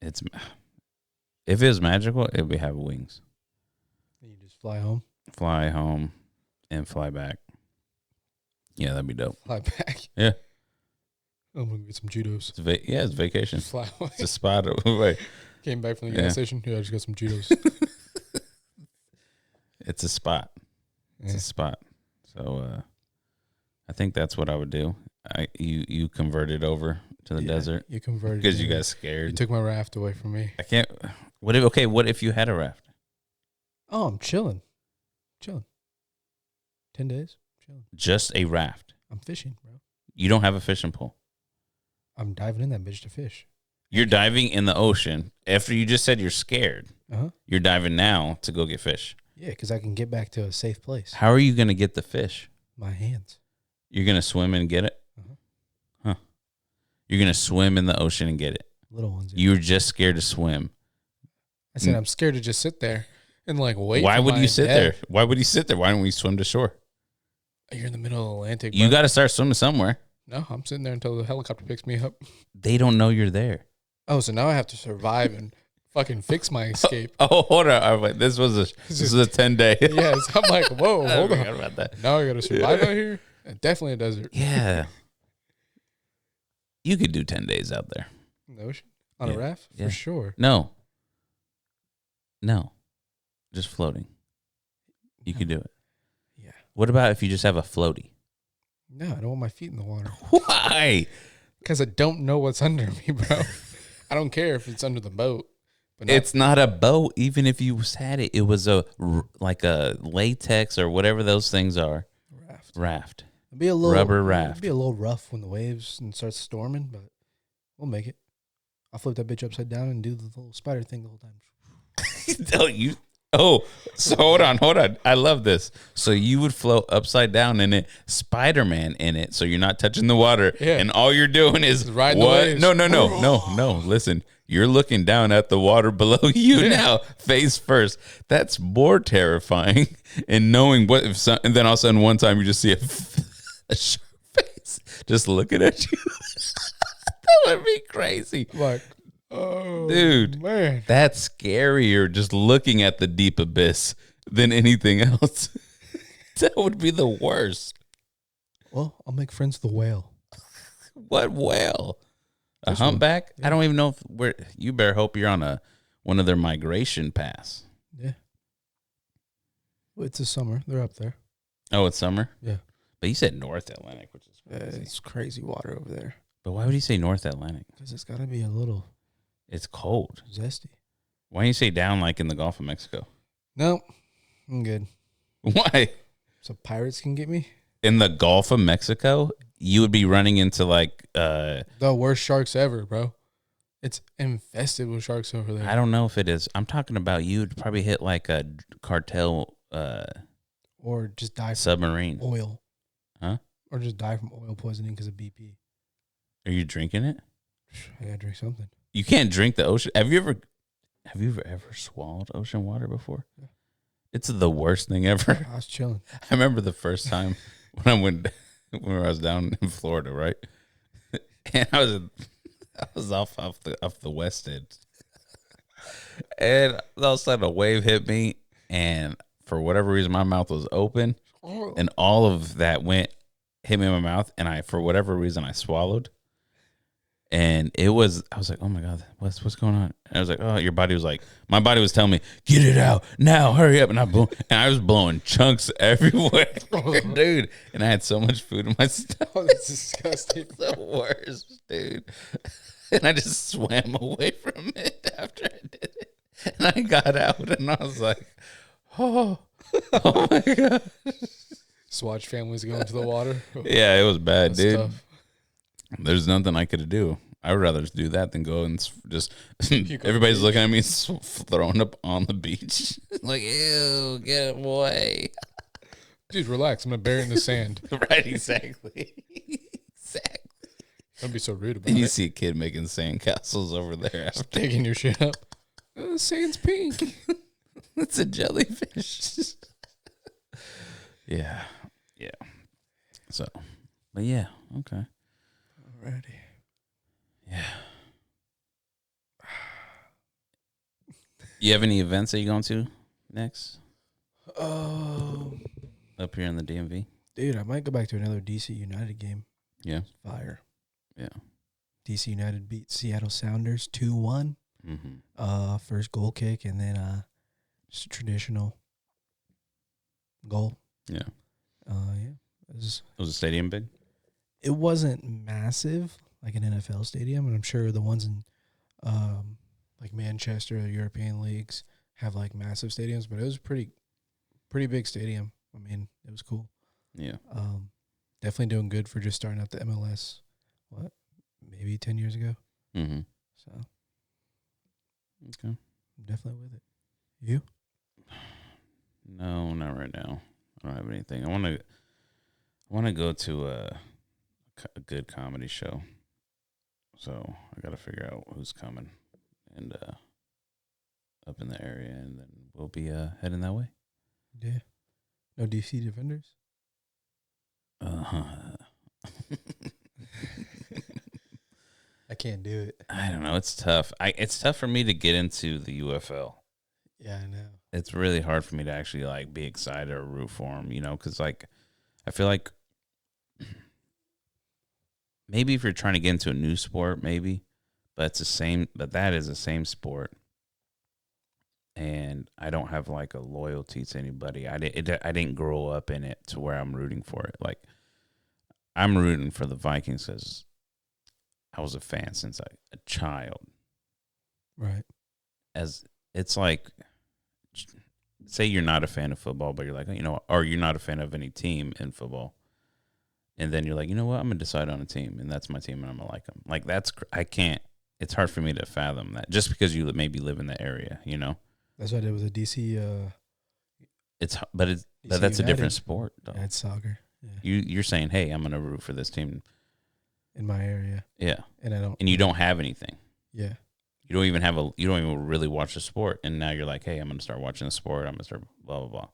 Speaker 1: If it was magical, it would have wings.
Speaker 2: You just fly home.
Speaker 1: Fly home and fly back. Yeah, that'd be dope.
Speaker 2: Fly back.
Speaker 1: Yeah.
Speaker 2: I'm gonna get some Judos.
Speaker 1: It's vacation.
Speaker 2: Just fly away.
Speaker 1: It's a spot away.
Speaker 2: Came back from the gas station. Yeah, I just got some Judos.
Speaker 1: It's a spot. It's a spot. So I think that's what I would do. You converted over to the desert.
Speaker 2: You converted
Speaker 1: because you got scared.
Speaker 2: You took my raft away from me.
Speaker 1: I can't. What if you had a raft?
Speaker 2: Oh, I'm chilling. 10 days. Chilling.
Speaker 1: Just a raft.
Speaker 2: I'm fishing, bro.
Speaker 1: You don't have a fishing pole.
Speaker 2: I'm diving in that bitch to fish.
Speaker 1: You're diving in the ocean after you just said you're scared. You're diving now to go get fish.
Speaker 2: Yeah, because I can get back to a safe place.
Speaker 1: How are you going to get the fish?
Speaker 2: My hands.
Speaker 1: You're going to swim and get it? Huh. You're going to swim in the ocean and get it?
Speaker 2: Little ones.
Speaker 1: You were just scared to swim.
Speaker 2: I said I'm scared to just sit there and like wait.
Speaker 1: Why would you sit there? Why would you sit there? Why don't we swim to shore?
Speaker 2: You're in the middle of the Atlantic.
Speaker 1: You got to start swimming somewhere.
Speaker 2: No, I'm sitting there until the helicopter picks me up.
Speaker 1: They don't know you're there.
Speaker 2: Oh, so now I have to survive and fucking fix my escape.
Speaker 1: Oh, hold on. Wait, this was a 10-day.
Speaker 2: Yes, I'm like, whoa, hold on.
Speaker 1: About that.
Speaker 2: Now I got to survive out here? Definitely a desert.
Speaker 1: Yeah. You could do 10 days out there.
Speaker 2: In the ocean? On a raft?
Speaker 1: Yeah.
Speaker 2: For sure.
Speaker 1: No. Just floating. You could do it.
Speaker 2: Yeah.
Speaker 1: What about if you just have a floaty?
Speaker 2: No, I don't want my feet in the water.
Speaker 1: Why?
Speaker 2: Because I don't know what's under me, bro. I don't care if it's under the boat. But
Speaker 1: It's not a boat. Even if you had it, it was like a latex or whatever those things are. Raft.
Speaker 2: It'd be a little
Speaker 1: rubber raft.
Speaker 2: It'd be a little rough when the waves and starts storming, but we'll make it. I'll flip that bitch upside down and do the little spider thing the whole time.
Speaker 1: So hold on. I love this. So you would float upside down in it, Spider-Man in it, so you're not touching the water, and all you're doing is
Speaker 2: riding the waves.
Speaker 1: No. Listen, you're looking down at the water below you now, face first. That's more terrifying. And knowing and then all of a sudden one time you just see a shark face just looking at you. That would be crazy.
Speaker 2: Like, oh,
Speaker 1: dude,
Speaker 2: man.
Speaker 1: That's scarier just looking at the deep abyss than anything else. That would be the worst.
Speaker 2: Well, I'll make friends with the whale.
Speaker 1: What whale? A
Speaker 2: This
Speaker 1: humpback?
Speaker 2: Yeah.
Speaker 1: I don't even know you better hope you're on one of their migration paths.
Speaker 2: Yeah. Well, it's the summer. They're up there.
Speaker 1: Oh, it's summer?
Speaker 2: Yeah.
Speaker 1: But you said North Atlantic, which is crazy.
Speaker 2: It's crazy water over there.
Speaker 1: But why would you say North Atlantic?
Speaker 2: Because it's got to be a little
Speaker 1: It's cold.
Speaker 2: zesty.
Speaker 1: Why don't you say down like in the Gulf of Mexico?
Speaker 2: No, I'm good.
Speaker 1: Why?
Speaker 2: So pirates can get me?
Speaker 1: In the Gulf of Mexico, you would be running into like
Speaker 2: The worst sharks ever, bro. It's infested with sharks over there.
Speaker 1: I don't know if it is. I'm talking about you'd probably hit like a cartel
Speaker 2: or just die from
Speaker 1: submarine.
Speaker 2: oil.
Speaker 1: Huh?
Speaker 2: Or just die from oil poisoning because of BP.
Speaker 1: Are you drinking it?
Speaker 2: I gotta drink something.
Speaker 1: You can't drink the ocean. Have you ever swallowed ocean water before?
Speaker 2: Yeah.
Speaker 1: It's the worst thing ever.
Speaker 2: I was chilling.
Speaker 1: I remember the first time when I was down in Florida, right? And I was off the west end. And all of a sudden a wave hit me, and for whatever reason my mouth was open, and all of that hit me in my mouth, and for whatever reason I swallowed. And I was like, oh my God, what's going on? And I was like, oh, my body was telling me, get it out now, hurry up. And I was blowing chunks everywhere, dude. And I had so much food in my stomach.
Speaker 2: Oh, that's disgusting.
Speaker 1: It's the worst, dude. And I just swam away from it after I did it. And I got out and I was like, oh my God.
Speaker 2: Just watch families go into the water.
Speaker 1: Yeah, it was bad,
Speaker 2: That's
Speaker 1: dude.
Speaker 2: tough.
Speaker 1: There's nothing I could do. I would rather do that than go and just everybody's looking at me throwing up on the beach. Like, ew, get away.
Speaker 2: Dude, relax. I'm going to bury it in the sand.
Speaker 1: Right, exactly.
Speaker 2: Don't be so rude about
Speaker 1: And you
Speaker 2: it.
Speaker 1: see a kid making sandcastles over there after.
Speaker 2: Taking your shit up. The sand's pink.
Speaker 1: It's a jellyfish. Yeah. So, but yeah, okay.
Speaker 2: Alrighty.
Speaker 1: Yeah. You have any events that you're going to next? Up here in the DMV?
Speaker 2: Dude, I might go back to another DC United game.
Speaker 1: Yeah.
Speaker 2: Fire.
Speaker 1: Yeah.
Speaker 2: DC United beat Seattle Sounders 2-1.
Speaker 1: Mm-hmm.
Speaker 2: First goal kick, and then just a traditional goal.
Speaker 1: Yeah.
Speaker 2: Yeah.
Speaker 1: Was the stadium big?
Speaker 2: It wasn't massive like an NFL stadium, and I'm sure the ones in like Manchester or European leagues have like massive stadiums, but it was a pretty big stadium. I mean, it was cool.
Speaker 1: Yeah.
Speaker 2: Definitely doing good for just starting out the MLS. maybe 10 years ago.
Speaker 1: Mm-hmm.
Speaker 2: So,
Speaker 1: Okay.
Speaker 2: I'm definitely with it. You?
Speaker 1: No, not right now. I don't have anything. I want to go to a good comedy show. So I got to figure out who's coming and up in the area, and then we'll be heading that way.
Speaker 2: Yeah. No DC Defenders? I can't do it.
Speaker 1: I don't know. It's tough. It's tough for me to get into the UFL.
Speaker 2: Yeah, I know.
Speaker 1: It's really hard for me to actually like be excited or root for them, because like I feel like maybe if you're trying to get into a new sport, maybe, but it's the same. But that is the same sport, and I don't have like a loyalty to anybody. I didn't grow up in it to where I'm rooting for it. Like I'm rooting for the Vikings because I was a fan since a child.
Speaker 2: Right.
Speaker 1: As it's like, say you're not a fan of football, but you're like, or you're not a fan of any team in football. And then you're like, you know what? I'm going to decide on a team, and that's my team, and I'm going to like them. Like, I can't, it's hard for me to fathom that just because you maybe live in the area,
Speaker 2: That's what I did with a DC.
Speaker 1: But
Speaker 2: DC
Speaker 1: that's
Speaker 2: United.
Speaker 1: a different sport, though.
Speaker 2: Yeah, it's soccer. Yeah.
Speaker 1: You're saying, hey, I'm going to root for this team.
Speaker 2: In my area.
Speaker 1: Yeah.
Speaker 2: And I don't.
Speaker 1: And you don't have anything.
Speaker 2: Yeah.
Speaker 1: You don't even really watch the sport. And now you're like, hey, I'm going to start watching the sport. I'm going to start blah, blah, blah.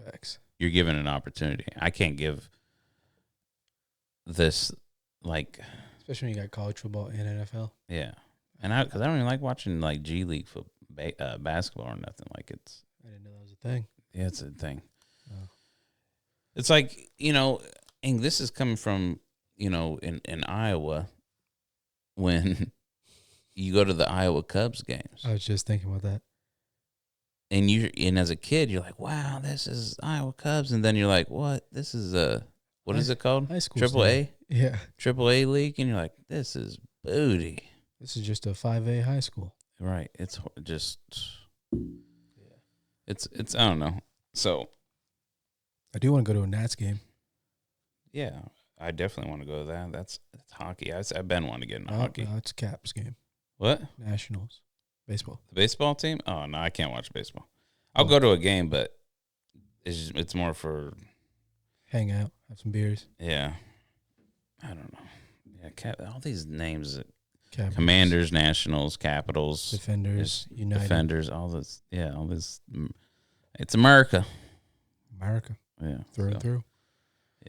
Speaker 2: Facts.
Speaker 1: You're given an opportunity. I can't give this, like.
Speaker 2: Especially when you got college football and NFL.
Speaker 1: Yeah. And because I don't even like watching, like, G League basketball or nothing. Like, it's.
Speaker 2: I didn't know that was a thing.
Speaker 1: Yeah, it's a thing.
Speaker 2: Oh.
Speaker 1: It's like, and this is coming from, in Iowa when you go to the Iowa Cubs games.
Speaker 2: I was just thinking about that.
Speaker 1: And as a kid, you're like, wow, this is Iowa Cubs. And then you're like, what? This is what is it called?
Speaker 2: High school.
Speaker 1: Triple A?
Speaker 2: Yeah.
Speaker 1: Triple A league. And you're like, this is booty.
Speaker 2: This is just a 5A high school.
Speaker 1: Right. It's just, it's I don't know. So.
Speaker 2: I do want to go to a Nats game.
Speaker 1: Yeah. I definitely want to go to that. That's hockey. I've been wanting to get into hockey.
Speaker 2: No, it's Caps game.
Speaker 1: What?
Speaker 2: Nationals. Baseball.
Speaker 1: The baseball team? Oh, no, I can't watch baseball. I'll go to a game, but it's more for...
Speaker 2: Hang out. Have some beers.
Speaker 1: Yeah. I don't know. Yeah, all these names.
Speaker 2: Capitals.
Speaker 1: Commanders, Nationals, Capitals.
Speaker 2: Defenders, United.
Speaker 1: Defenders, all this. Yeah, all this. It's America.
Speaker 2: America.
Speaker 1: Yeah.
Speaker 2: Through and through.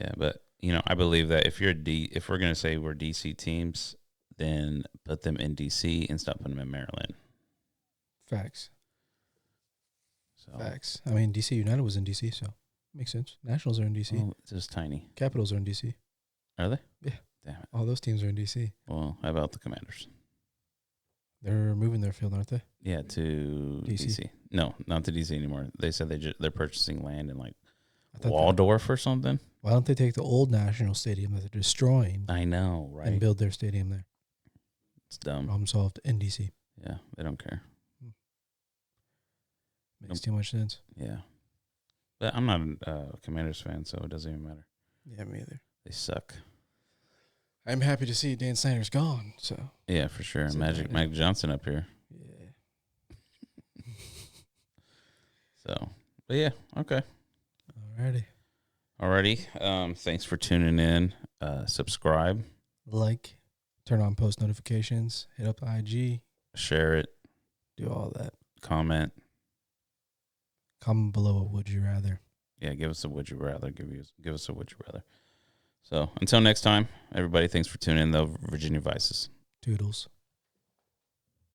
Speaker 1: Yeah, but... I believe that if we're going to say we're DC teams, then put them in DC and stop putting them in Maryland.
Speaker 2: Facts.
Speaker 1: So,
Speaker 2: Facts. I mean, DC United was in DC, so makes sense. Nationals are in DC.
Speaker 1: Well, it's just tiny.
Speaker 2: Capitals are in DC.
Speaker 1: Are they?
Speaker 2: Yeah.
Speaker 1: Damn it.
Speaker 2: All those teams are in DC.
Speaker 1: Well, how about the Commanders?
Speaker 2: They're moving their field, aren't they?
Speaker 1: Yeah, to DC. No, not to DC anymore. They said they're purchasing land in like Waldorf or something.
Speaker 2: Why don't they take the old National Stadium that they're destroying?
Speaker 1: I know, right?
Speaker 2: And build their stadium there.
Speaker 1: It's dumb.
Speaker 2: Problem solved in DC.
Speaker 1: Yeah, they don't care.
Speaker 2: Makes too much sense.
Speaker 1: Yeah. But I'm not a Commanders fan, so it doesn't even matter.
Speaker 2: Yeah, me either.
Speaker 1: They suck.
Speaker 2: I'm happy to see Dan Snyder's gone. So
Speaker 1: yeah, for sure. Magic Johnson up here.
Speaker 2: Yeah.
Speaker 1: So, but yeah, okay. Alrighty. Thanks for tuning in. Subscribe.
Speaker 2: Like. Turn on post notifications. Hit up the IG.
Speaker 1: Share it.
Speaker 2: Do all that.
Speaker 1: Comment.
Speaker 2: Comment below a would you rather.
Speaker 1: Yeah, give us a would you rather. Give us a would you rather. So until next time, everybody, thanks for tuning in, though. Virginia Vices.
Speaker 2: Toodles.